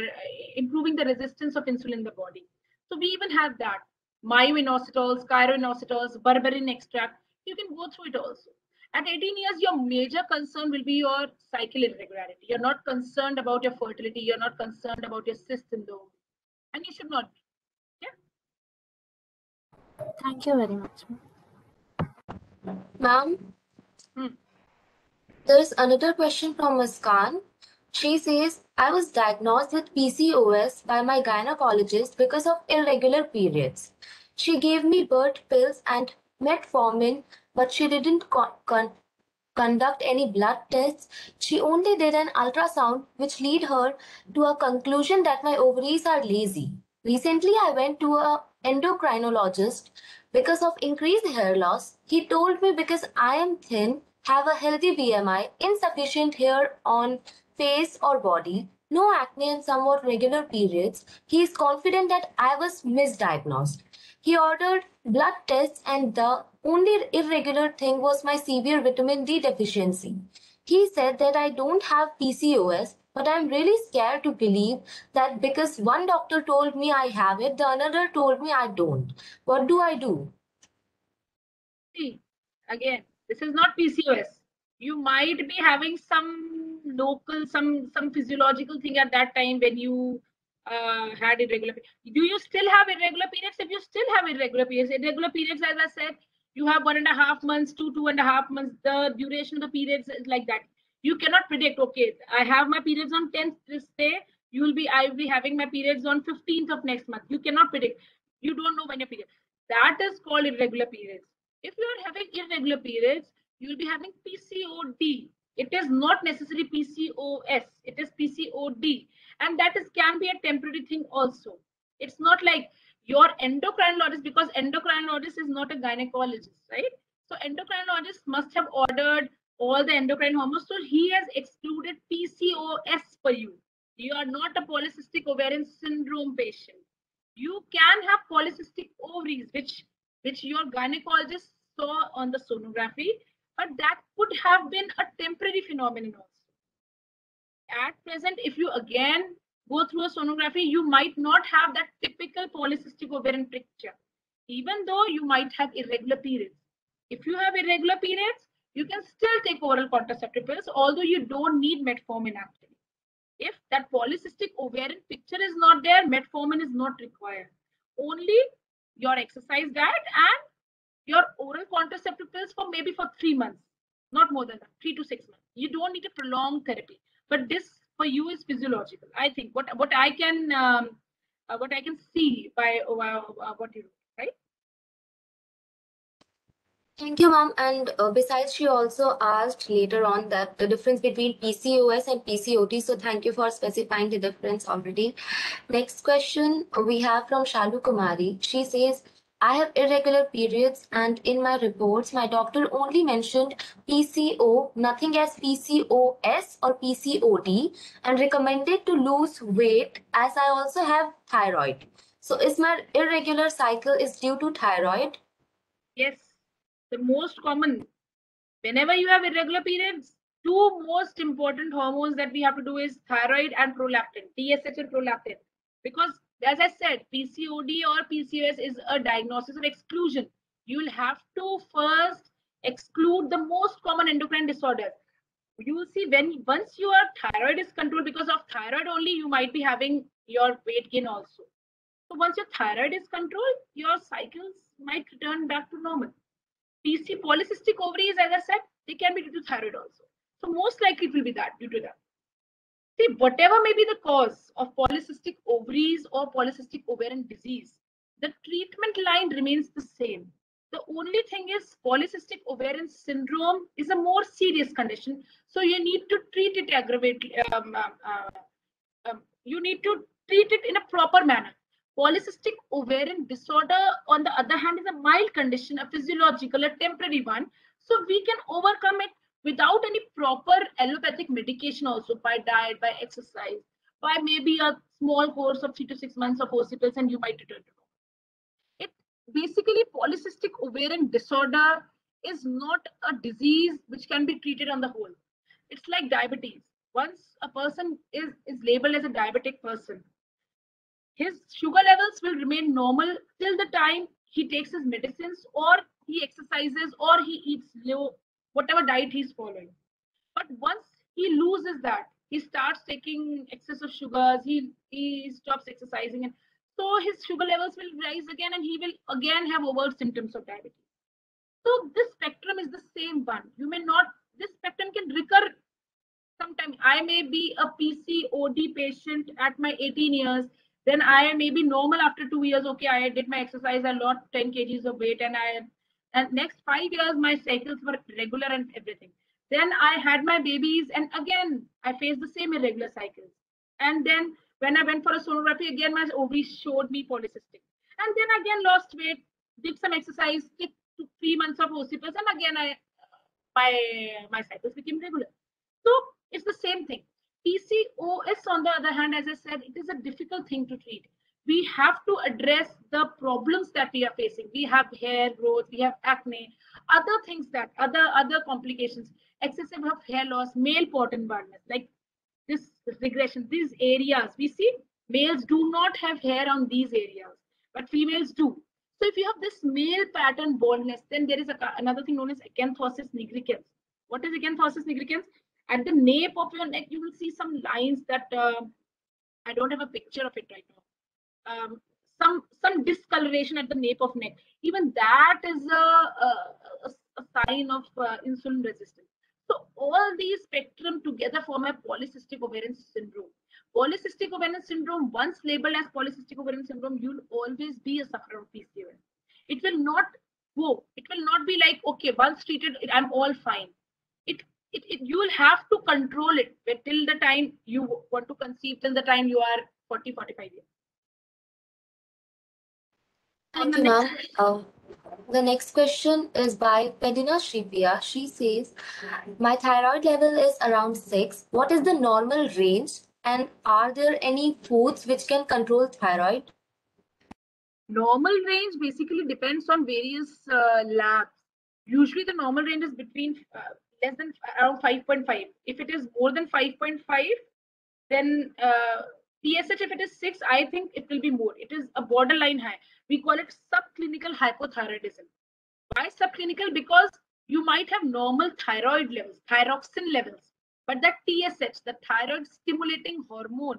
improving the resistance of insulin in the body. So we even have that. Myoinositols, chiroinositols, berberine extract. You can go through it also. At 18 years, your major concern will be your cycle irregularity. You're not concerned about your fertility. You're not concerned about your cyst in the ovary. And you should not be. Yeah. Thank you very much. Ma'am, Hmm. there is another question from Muskan. She says, I was diagnosed with PCOS by my gynecologist because of irregular periods. She gave me birth pills and metformin, but she didn't conduct any blood tests. She only did an ultrasound, which led her to a conclusion that my ovaries are lazy. Recently, I went to an endocrinologist because of increased hair loss. He told me because I am thin, have a healthy BMI, insufficient hair on face or body, no acne and somewhat regular periods, he is confident that I was misdiagnosed. He ordered blood tests and the only irregular thing was my severe vitamin D deficiency. He said that I don't have PCOS, but I'm really scared to believe that because one doctor told me I have it, the another told me I don't. What do I do? See, again, this is not PCOS. You might be having some local, some physiological thing at that time when you had irregular. Do you still have irregular periods? If you still have irregular periods, as I said, you have 1.5 months to 2.5 months. The duration of the periods is like that. You cannot predict. Okay, I have my periods on 10th this day. I will be having my periods on 15th of next month. You cannot predict. You don't know when your period. That is called irregular periods. If you are having irregular periods, you will be having PCOD. It is not necessarily PCOS. It is PCOD, and that can be a temporary thing also. It's not like your endocrinologist, because endocrinologist is not a gynecologist, right? So endocrinologist must have ordered all the endocrine hormones. So he has excluded PCOS for you. You are not a polycystic ovarian syndrome patient. You can have polycystic ovaries, which your gynecologist saw on the sonography, but that could have been a temporary phenomenon also. At present, if you again go through a sonography, you might not have that typical polycystic ovarian picture, even though you might have irregular periods. If you have irregular periods, you can still take oral contraceptive pills, although you don't need metformin actually. If that polycystic ovarian picture is not there, metformin is not required. Only your exercise diet and your oral contraceptive pills for maybe for 3 months, not more than that, 3 to 6 months. You don't need a prolonged therapy, but this for you is physiological. I think what I can see by what you do, right? Thank you, ma'am. And besides, she also asked later on that the difference between PCOS and PCOD. So thank you for specifying the difference already. Next question we have from Shalu Kumari. She says, I have irregular periods, and in my reports, my doctor only mentioned PCO, nothing as PCOS or PCOD, and recommended to lose weight as I also have thyroid. So is my irregular cycle is due to thyroid? Yes. The most common, whenever you have irregular periods, two most important hormones that we have to do is thyroid and prolactin, TSH and prolactin. Because as I said, PCOD or PCOS is a diagnosis of exclusion. You will have to first exclude the most common endocrine disorders. You will see once your thyroid is controlled, because of thyroid only, you might be having your weight gain also. So once your thyroid is controlled, your cycles might return back to normal. Polycystic ovaries, as I said, they can be due to thyroid also. So most likely it will be that, due to that. See, whatever may be the cause of polycystic ovaries or polycystic ovarian disease, the treatment line remains the same. The only thing is polycystic ovarian syndrome is a more serious condition. So you need to treat it you need to treat it in a proper manner. Polycystic ovarian disorder, on the other hand, is a mild condition, a physiological, a temporary one. So we can overcome it without any proper allopathic medication also, by diet, by exercise, by maybe a small course of 3 to 6 months of OCPs, and you might return to normal. It basically, polycystic ovarian disorder is not a disease which can be treated on the whole. It's like diabetes. Once a person is labeled as a diabetic person, his sugar levels will remain normal till the time he takes his medicines or he exercises or he eats low, whatever diet he's following. But once he loses that, he starts taking excessive sugars, he stops exercising, and so his sugar levels will rise again, and he will again have overt symptoms of diabetes. So this spectrum is the same one. You may not, this spectrum can recur sometime. I may be a PCOD patient at my 18 years. Then I may be normal after 2 years. Okay, I did my exercise, I lost 10 kgs of weight, and next 5 years my cycles were regular and everything. Then I had my babies, and again I faced the same irregular cycles. And then when I went for a sonography, again my ovaries showed me polycystic. And then again lost weight, did some exercise, took 3 months of OCPs, and again my cycles became regular. So it's the same thing. PCOS, on the other hand, as I said, it is a difficult thing to treat. We have to address the problems that we are facing. We have hair growth, we have acne, other things that, other complications, excessive of hair loss, male pattern baldness, like this regression, these areas. We see males do not have hair on these areas, but females do. So if you have this male pattern baldness, then there is another thing known as acanthosis nigricans. What is acanthosis nigricans? At the nape of your neck, you will see some lines that I don't have a picture of it right now. Some discoloration at the nape of neck. Even that is a sign of insulin resistance. So all these spectrum together form a polycystic ovarian syndrome. Polycystic ovarian syndrome, once labeled as polycystic ovarian syndrome, you'll always be a sufferer of PCOS. It will not go. It will not be like, okay, once treated, I'm all fine. You will have to control it till the time you want to conceive, till the time you are 40, 45 years. Thank you, ma'am. The next question is by Pedina Shripia. She says, my thyroid level is around 6. What is the normal range? And are there any foods which can control thyroid? Normal range basically depends on various labs. Usually the normal range is between less than around 5.5. If it is more than 5.5, then TSH, if it is 6, I think it will be more. It is a borderline high. We call it subclinical hypothyroidism. Why subclinical? Because you might have normal thyroid levels, thyroxine levels, but the TSH, the thyroid stimulating hormone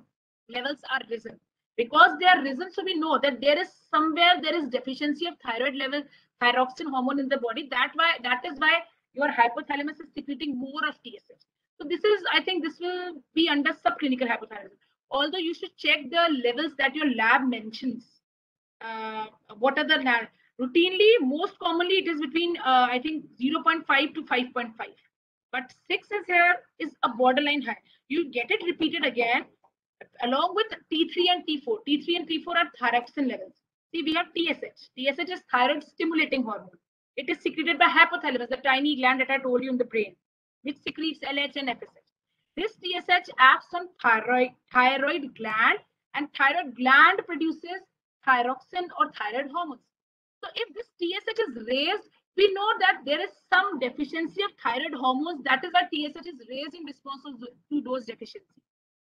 levels are risen. Because they are risen, so we know that there is deficiency of thyroid level, thyroxine hormone in the body. That is why your hypothalamus is secreting more of TSH. So this is, I think this will be under subclinical hypothyroidism. Although you should check the levels that your lab mentions. What are the routinely, most commonly it is between I think 0.5 to 5.5. But 6 is here is a borderline high. You get it repeated again along with T3 and T4. T3 and T4 are thyroxine levels. See, we have TSH. TSH is thyroid stimulating hormone. It is secreted by hypothalamus, the tiny gland that I told you in the brain, which secretes LH and FSH. This TSH acts on thyroid gland, and thyroid gland produces thyroxine or thyroid hormones. So if this TSH is raised, we know that there is some deficiency of thyroid hormones. That is why TSH is raised in response to those deficiencies.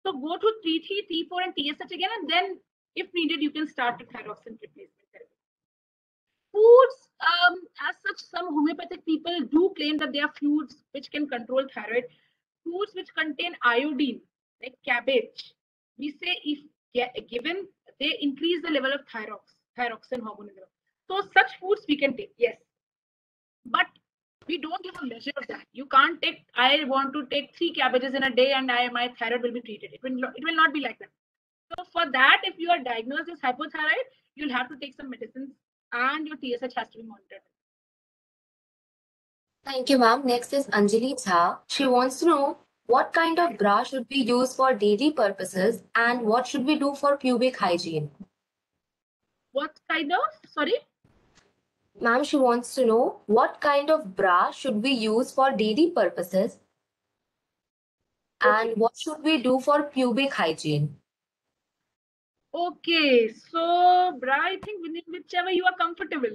So go to T3, T4, and TSH again, and then, if needed, you can start the thyroxine replacement therapy. Foods, as such, some homeopathic people do claim that they are foods which can control thyroid. Foods which contain iodine, like cabbage, we say if given, they increase the level of thyroxine hormone in the body. So such foods we can take, yes. But we don't give a measure of that. You can't take, I want to take 3 cabbages in a day and my thyroid will be treated. It will not be like that. So for that, if you are diagnosed as hypothyroid, you'll have to take some medicines and your TSH has to be monitored. Thank you, ma'am. Next is Anjali Jha. She wants to know what kind of bra should we use for daily purposes and what should we do for pubic hygiene? What kind of? Sorry? Ma'am, she wants to know what kind of bra should we use for daily purposes and what should we do for pubic hygiene? Okay, so bra, I think whichever you are comfortable.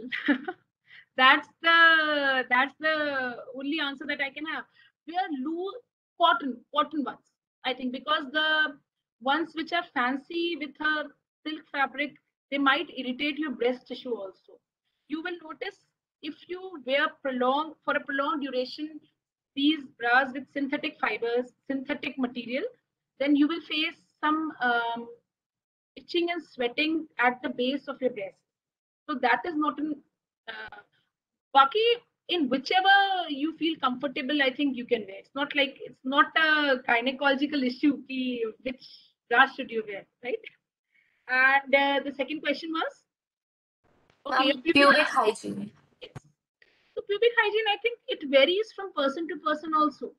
That's the only answer that I can have. We are loose cotton ones, I think, because the ones which are fancy with a silk fabric, they might irritate your breast tissue also. You will notice if you wear for a prolonged duration these bras with synthetic fibers, synthetic material, then you will face some itching and sweating at the base of your breast. So that is not an Baki, in whichever you feel comfortable, I think you can wear. It's not a gynecological issue which bra should you wear, right? And the second question was? Okay, pubic hygiene. Yes. So pubic hygiene, I think it varies from person to person also.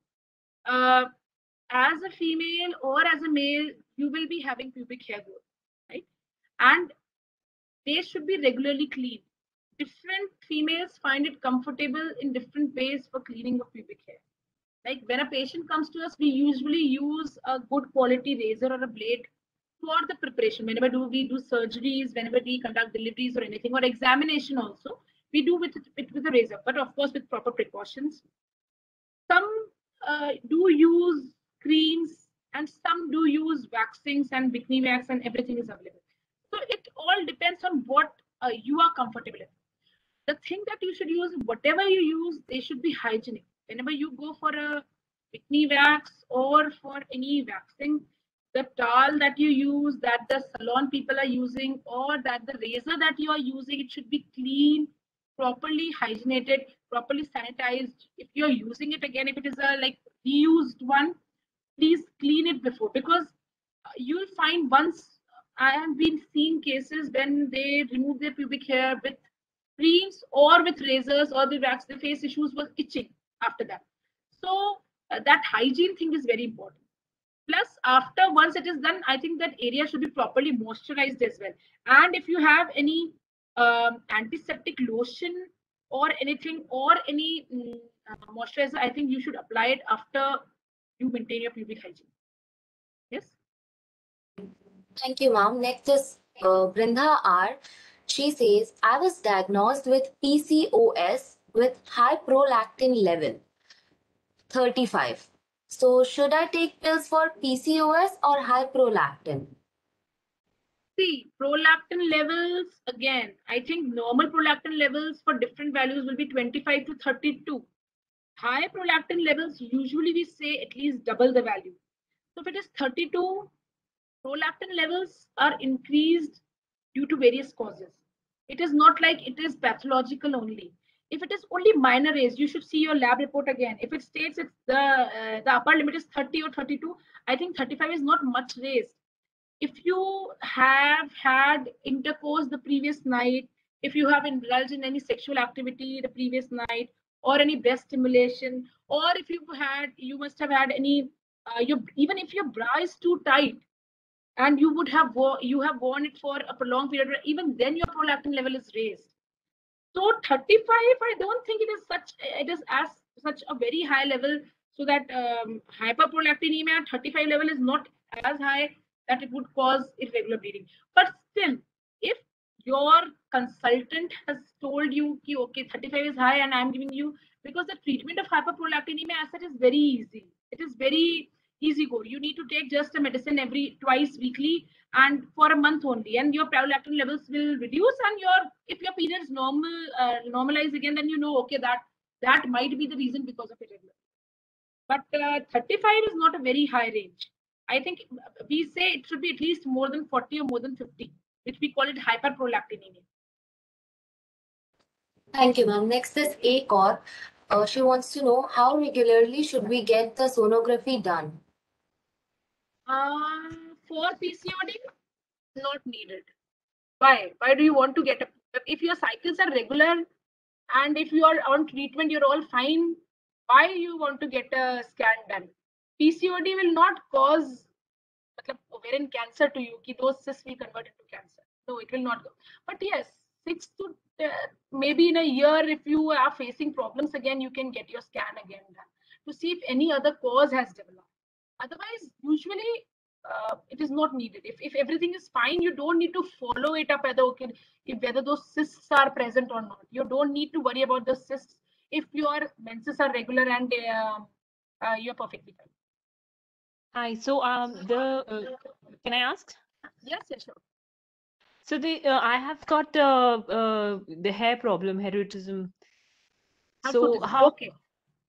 As a female or as a male, you will be having pubic hair growth, right? And they should be regularly cleaned. Different females find it comfortable in different ways for cleaning of pubic hair. Like when a patient comes to us, we usually use a good quality razor or a blade for the preparation. Whenever we do surgeries, whenever we conduct deliveries or anything, or examination also, we do with a razor, but of course with proper precautions. Some do use creams and some do use waxings and bikini wax, and everything is available. So it all depends on what you are comfortable with. The thing that you should use, whatever you use, they should be hygienic. Whenever you go for a bikini wax or for any waxing, the towel that you use, that the salon people are using, or that the razor that you are using, it should be clean, properly hygienated, properly sanitized. If you're using it again, if it is a reused one, please clean it before, because you'll find once I have been seeing cases when they remove their pubic hair with creams or with razors or the wax, the face issues was itching after that. So that hygiene thing is very important. Plus, once it is done, I think that area should be properly moisturized as well. And if you have any antiseptic lotion or anything or any moisturizer, I think you should apply it after you maintain your pubic hygiene. Yes. Thank you, ma'am. Next is Brindha R. She says, I was diagnosed with PCOS with high prolactin level, 35. So should I take pills for PCOS or high prolactin? See, prolactin levels, again, I think normal prolactin levels for different values will be 25 to 32. high prolactin levels, usually we say at least double the value. So if it is 32, prolactin levels are increased due to various causes. It is not like it is pathological only. If it is only minor raised, you should see your lab report again. If it states it's the upper limit is 30 or 32, I think 35 is not much raised. If you have had intercourse the previous night, if you have indulged in any sexual activity the previous night, or any breast stimulation, or if you must have had any, even if your bra is too tight, and you have worn it for a prolonged period, even then your prolactin level is raised. So 35, I don't think it is as such a very high level, so that hyperprolactinemia at 35 level is not as high that it would cause irregular bleeding. But still, if your consultant has told you ki, okay, 35 is high and I'm giving you, because the treatment of hyperprolactinemia as such is very easy. It is very easy go. You need to take just a medicine twice weekly and for a month only, and your prolactin levels will reduce, and if your periods normalize again, then you know, okay, that might be the reason because of irregular. But 35 is not a very high range. I think we say it should be at least more than 40 or more than 50, which we call it hyperprolactinemia. Thank you, ma'am. Next is A Kaur. She wants to know how regularly should we get the sonography done? For PCOD, not needed. Why? Why do you want to get a? If your cycles are regular and if you are on treatment, you're all fine. Why you want to get a scan done? PCOD will not cause ovarian cancer to you. Ki those cysts will convert into cancer. No, it will not go. But yes, 6 to maybe in a year, if you are facing problems again, you can get your scan again done to see if any other cause has developed. Otherwise, usually it is not needed. If everything is fine, you don't need to follow it up whether those cysts are present or not. You don't need to worry about the cysts if your menses are regular and you're perfectly fine. Hi. So can I ask? Yes, sure. So I have got the hair problem, hirsutism. So how? Okay.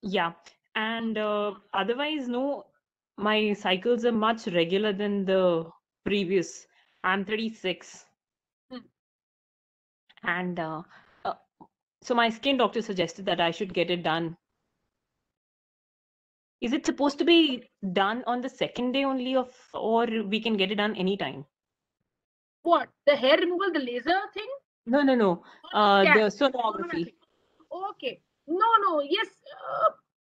Yeah, and otherwise, no, my cycles are much regular than the previous. I'm 36, and so my skin doctor suggested that I should get it done. Is it supposed to be done on the second day only or we can get it done anytime? What? The hair removal, the laser thing? No. The sonography. Okay. No. Yes.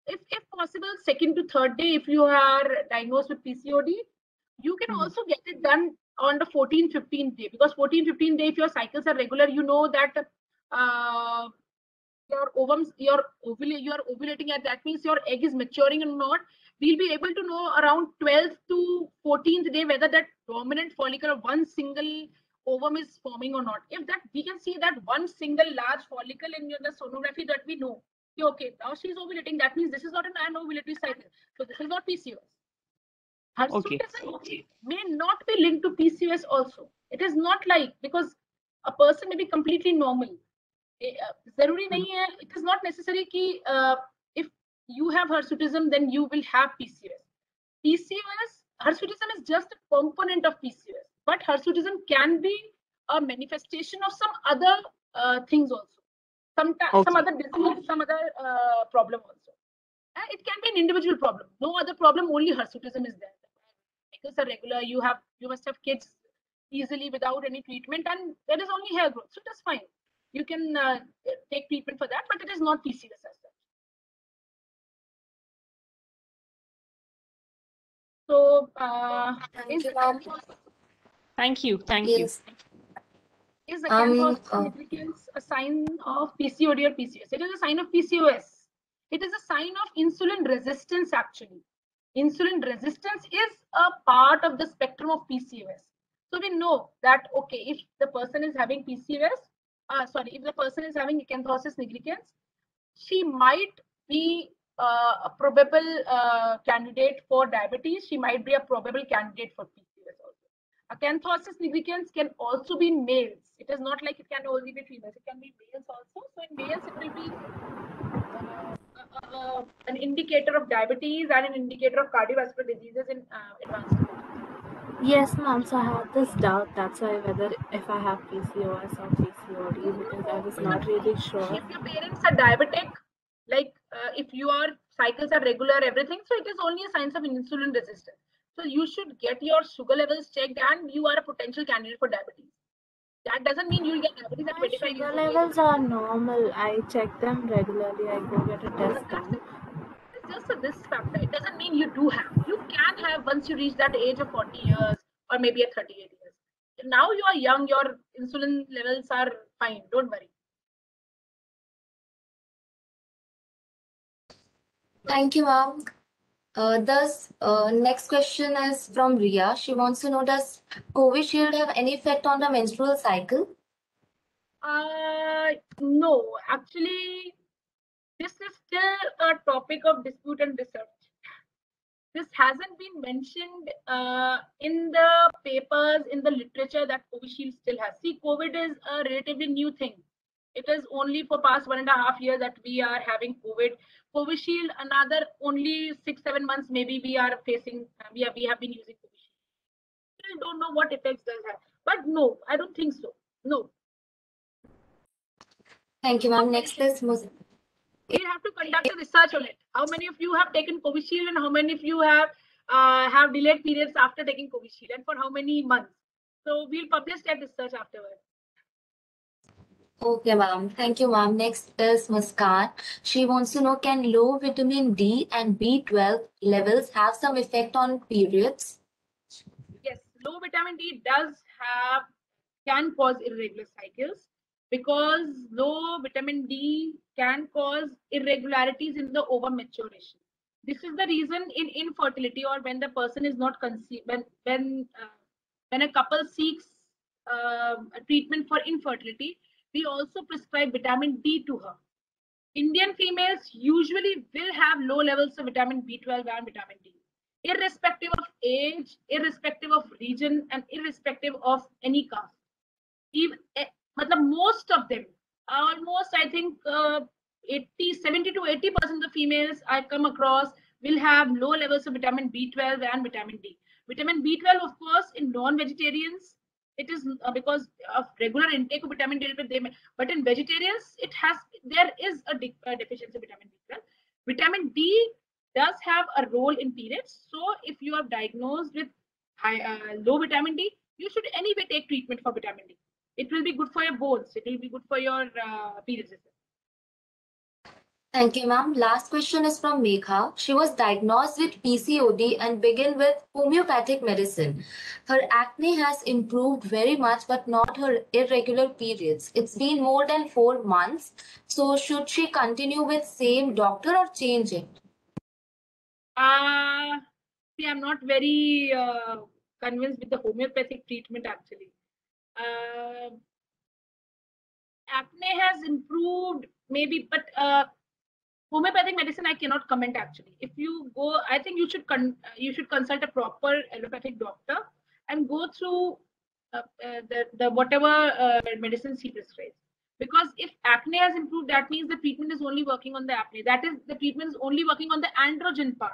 If possible, second to third day, if you are diagnosed with PCOD, you can also get it done on the 14th, 15th day, because 14th, 15th day, if your cycles are regular, you know that your ovums, you are ovulating at, that means your egg is maturing or not. We'll be able to know around 12th to 14th day whether that dominant follicle of one single ovum is forming or not. If that, we can see that one single large follicle in the sonography, that we know, okay, now she's ovulating, that means this is not an anovulatory cycle, so this is not PCOS. Hirsutism may not be linked to PCOS also. It is not like, because a person may be completely normal. Zaruri nahi hai, it is not necessary ki if you have hirsutism, then you will have PCOS. Hirsutism is just a component of PCOS, but hirsutism can be a manifestation of some other things also. Some other disease, some other problem also. It can be an individual problem. No other problem, only hirsutism is there. Cycles are regular. You must have kids easily without any treatment, and there is only hair growth, so that's fine. You can take treatment for that, but it is not PCOS as such. So, thank you. Yes. Is acanthosis a sign of PCOD or PCOS? It is a sign of PCOS. It is a sign of insulin resistance, actually. Insulin resistance is a part of the spectrum of PCOS. So we know that, okay, if the person is having PCOS, if the person is having acanthosis nigricans, she might be a probable candidate for diabetes. She might be a probable candidate for PCOS also. Acanthosis nigricans can also be in males. It is not like it can only be females. It can be males also. So in males, it will be an indicator of diabetes and an indicator of cardiovascular diseases in advanced age. Yes, ma'am. So I had this doubt. That's why whether if I have PCOS or PCOD, because I was not really sure. If your parents are diabetic, like if your cycles are regular, everything, so it is only a sign of insulin resistance. So you should get your sugar levels checked, and you are a potential candidate for diabetes. That doesn't mean you'll get diabetes at My 25 sugar years old. levels are normal. I check them regularly. I go get a test done. It's just a risk factor. It doesn't mean you do have. You can have once you reach that age of 40 years or maybe at 38 years. Now you are young, your insulin levels are fine. Don't worry. Thank you, ma'am. Next question is from Ria. She wants to know, does Covishield have any effect on the menstrual cycle? No, actually, this is still a topic of dispute and research. This hasn't been mentioned in the papers, in the literature that Covishield still has. See, COVID is a relatively new thing. It is only for past 1.5 years that we are having COVID. Covishield, another only 6-7 months, maybe we are facing, we have been using Covishield. Still don't know what effects does have. But no, I don't think so. No. Thank you, ma'am. Next is We have to conduct a research on it. How many of you have taken Covishield and how many of you have delayed periods after taking Covishield and for how many months? So we'll publish that research afterwards. Okay, ma'am. Thank you, ma'am. Next is Muskan. She wants to know, can low vitamin D and B12 levels have some effect on periods? Yes, low vitamin D can cause irregular cycles, because low vitamin D can cause irregularities in the ovum maturation. This is the reason in infertility, or when the person is not conceived, when a couple seeks a treatment for infertility, we also prescribe vitamin D to her. Indian females usually will have low levels of vitamin B12 and vitamin D, irrespective of age, irrespective of region, and irrespective of any caste. Even most of them, almost I think 70 to 80% of the females I come across will have low levels of vitamin B12 and vitamin D. Vitamin B12, of course, in non-vegetarians, it is because of regular intake of vitamin D, but in vegetarians, there is a deficiency of vitamin B12. Vitamin D does have a role in periods. So if you are diagnosed with low vitamin D, you should anyway take treatment for vitamin D. It will be good for your bones. It will be good for your periods. Thank you, ma'am. Last question is from Megha. She was diagnosed with PCOD and began with homeopathic medicine. Her acne has improved very much, but not her irregular periods. It's been more than 4 months. So should she continue with same doctor or change it? See, I'm not very convinced with the homeopathic treatment actually. Acne has improved maybe, but homeopathic medicine I cannot comment actually. If you go, I think you should consult a proper allopathic doctor and go through the whatever medicines he prescribes. Because if acne has improved, that means the treatment is only working on the acne. That is, the treatment is only working on the androgen part.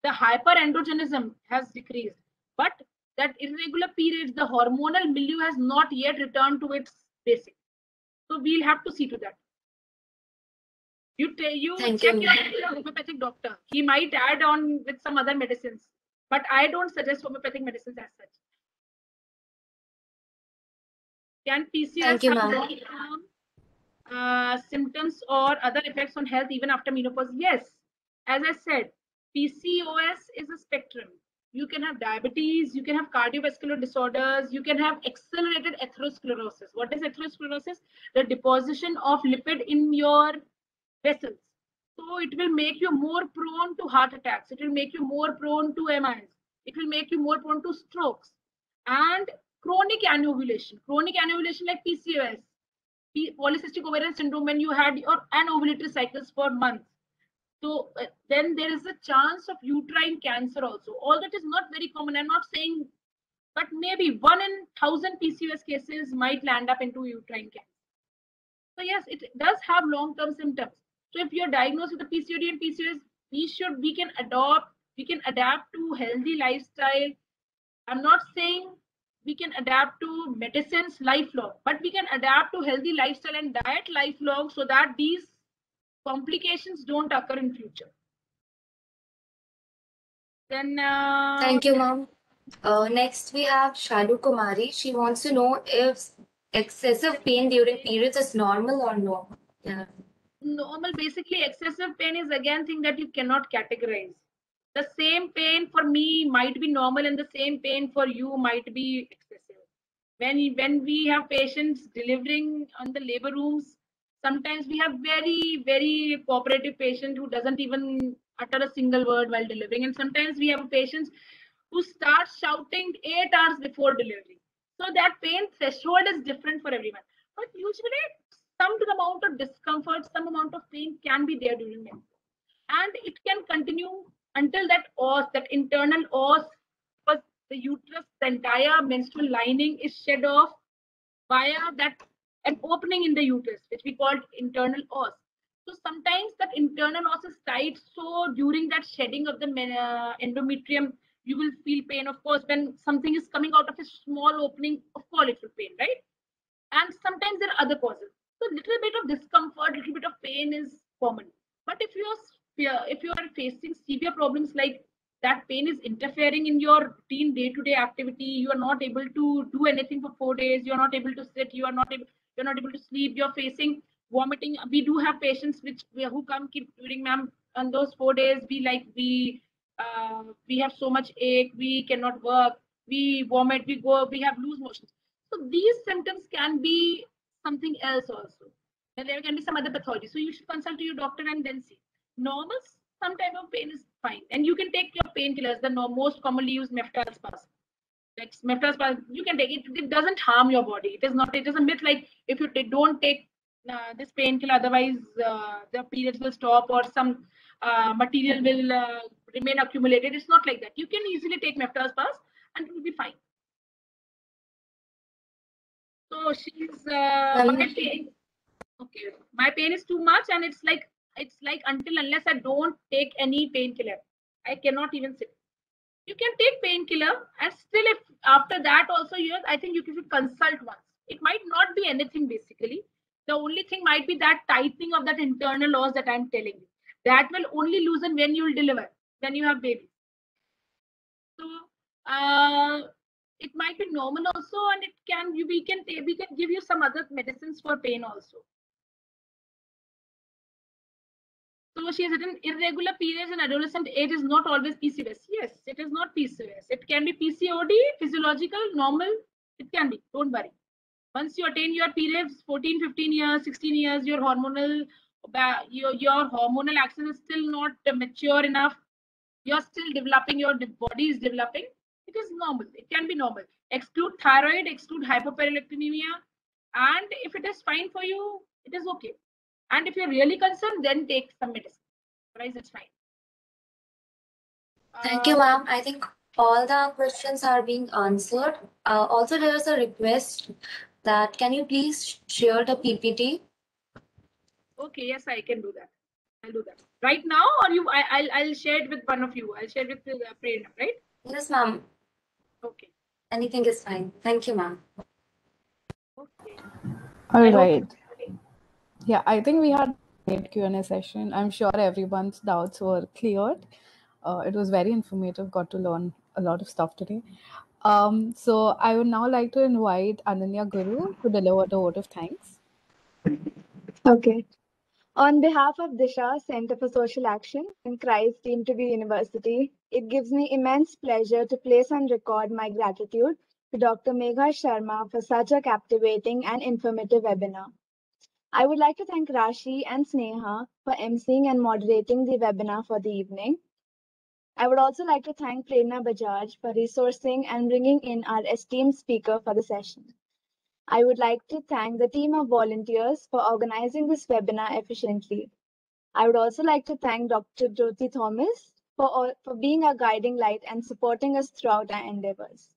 The hyperandrogenism has decreased, but that irregular periods, the hormonal milieu has not yet returned to its basic. So we'll have to see to that. You check your homeopathic doctor. He might add on with some other medicines, but I don't suggest homeopathic medicines as such. Can PCOS have symptoms or other effects on health even after menopause? Yes. As I said, PCOS is a spectrum. You can have diabetes, you can have cardiovascular disorders, you can have accelerated atherosclerosis. What is atherosclerosis? The deposition of lipid in your vessels. So it will make you more prone to heart attacks. It will make you more prone to MIs. It will make you more prone to strokes. And chronic anovulation like PCOS, polycystic ovarian syndrome, when you had your anovulatory cycles for months. So then there is a chance of uterine cancer also. All that is not very common. I'm not saying, but maybe 1 in 1,000 PCOS cases might land up into uterine cancer. So yes, it does have long-term symptoms. So if you're diagnosed with a PCOD and PCOS, we can adapt to healthy lifestyle. I'm not saying we can adapt to medicines lifelong, but we can adapt to healthy lifestyle and diet lifelong so that these complications don't occur in future. Then Thank you, ma'am. Next, we have Shalu Kumari. She wants to know if excessive pain during periods is normal or no. Yeah. Normal, basically, excessive pain is again thing that you cannot categorize. The same pain for me might be normal, and the same pain for you might be excessive. When we have patients delivering on the labor rooms, sometimes we have very cooperative patient who doesn't even utter a single word while delivering, and sometimes we have patients who start shouting 8 hours before delivery. So that pain threshold is different for everyone. But usually some amount of discomfort, some amount of pain can be there during menstruation. And it can continue until that os, that internal os, because the uterus, the entire menstrual lining is shed off via that an opening in the uterus, which we call internal os. So sometimes that internal os is tight. So during that shedding of the endometrium, you will feel pain. Of course, when something is coming out of a small opening, of course it will pain, right? And sometimes there are other causes. So little bit of discomfort, little bit of pain is common. But if you are facing severe problems like that, pain is interfering in your routine day-to-day activity, you are not able to do anything for 4 days, you are not able to sit, you're not able to sleep, you're facing vomiting. We do have patients who come keep during, ma'am, on those 4 days, we have so much ache, we cannot work, we vomit, we have loose motions. So these symptoms can be something else also. And there can be some other pathology. So you should consult your doctor and then see. Normal, some type of pain is fine. And you can take your painkillers, the most commonly used meftal-spasm. Like meftal-spasm, you can take it. It doesn't harm your body. It is a myth like if you don't take this painkiller, otherwise the periods will stop or some material will remain accumulated. It's not like that. You can easily take meftal-spasm and it will be fine. So she's my pain is too much, and it's like unless I don't take any painkiller, I cannot even sit. You can take painkiller, and still if after that also I think you should consult once. It might not be anything basically. The only thing might be that tightening of that internal os that I'm telling you. That will only loosen when you will deliver, when you have baby. So it might be normal also, and we can give you some other medicines for pain also. So she has written irregular periods in adolescent age is not always PCOS. Yes, it is not PCOS. It can be PCOD, physiological, normal. It can be. Don't worry. Once you attain your periods, 14, 15 years, 16 years, your hormonal axis is still not mature enough. You're still developing. Your body is developing. It is normal. It can be normal. Exclude thyroid, exclude hypoparathyroidism, and if it is fine for you, it is okay. And if you're really concerned, then take some medicine. Otherwise, it's fine. Thank you, ma'am. I think all the questions are being answered. Also, there is a request that can you please share the PPT? Okay, yes, I can do that. I'll do that right now, or I'll share it with one of you. I'll share it with Prerna, right? Yes, ma'am. Okay. Anything is fine. Thank you, ma'am. Okay. All right. Yeah, I think we had a great Q&A session. I'm sure everyone's doubts were cleared. It was very informative. Got to learn a lot of stuff today. So I would now like to invite Ananya Guru to deliver the vote of thanks. Okay. On behalf of Disha Center for Social Action and Christ Team to be University, it gives me immense pleasure to place on record my gratitude to Dr. Megha Sharma for such a captivating and informative webinar. I would like to thank Rashi and Sneha for emceeing and moderating the webinar for the evening. I would also like to thank Prerna Bajaj for resourcing and bringing in our esteemed speaker for the session. I would like to thank the team of volunteers for organizing this webinar efficiently. I would also like to thank Dr. Jyoti Thomas for being our guiding light and supporting us throughout our endeavors.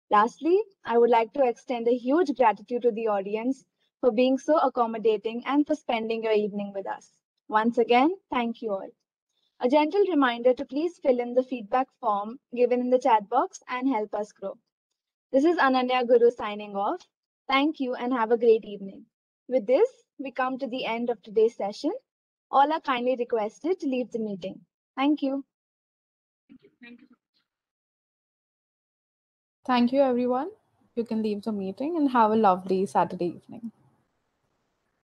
Lastly, I would like to extend a huge gratitude to the audience for being so accommodating and for spending your evening with us. Once again, thank you all. A gentle reminder to please fill in the feedback form given in the chat box and help us grow. This is Ananya Guru signing off. Thank you and have a great evening. With this, we come to the end of today's session. All are kindly requested to leave the meeting. Thank you. Thank you. Thank you, everyone. You can leave the meeting and have a lovely Saturday evening.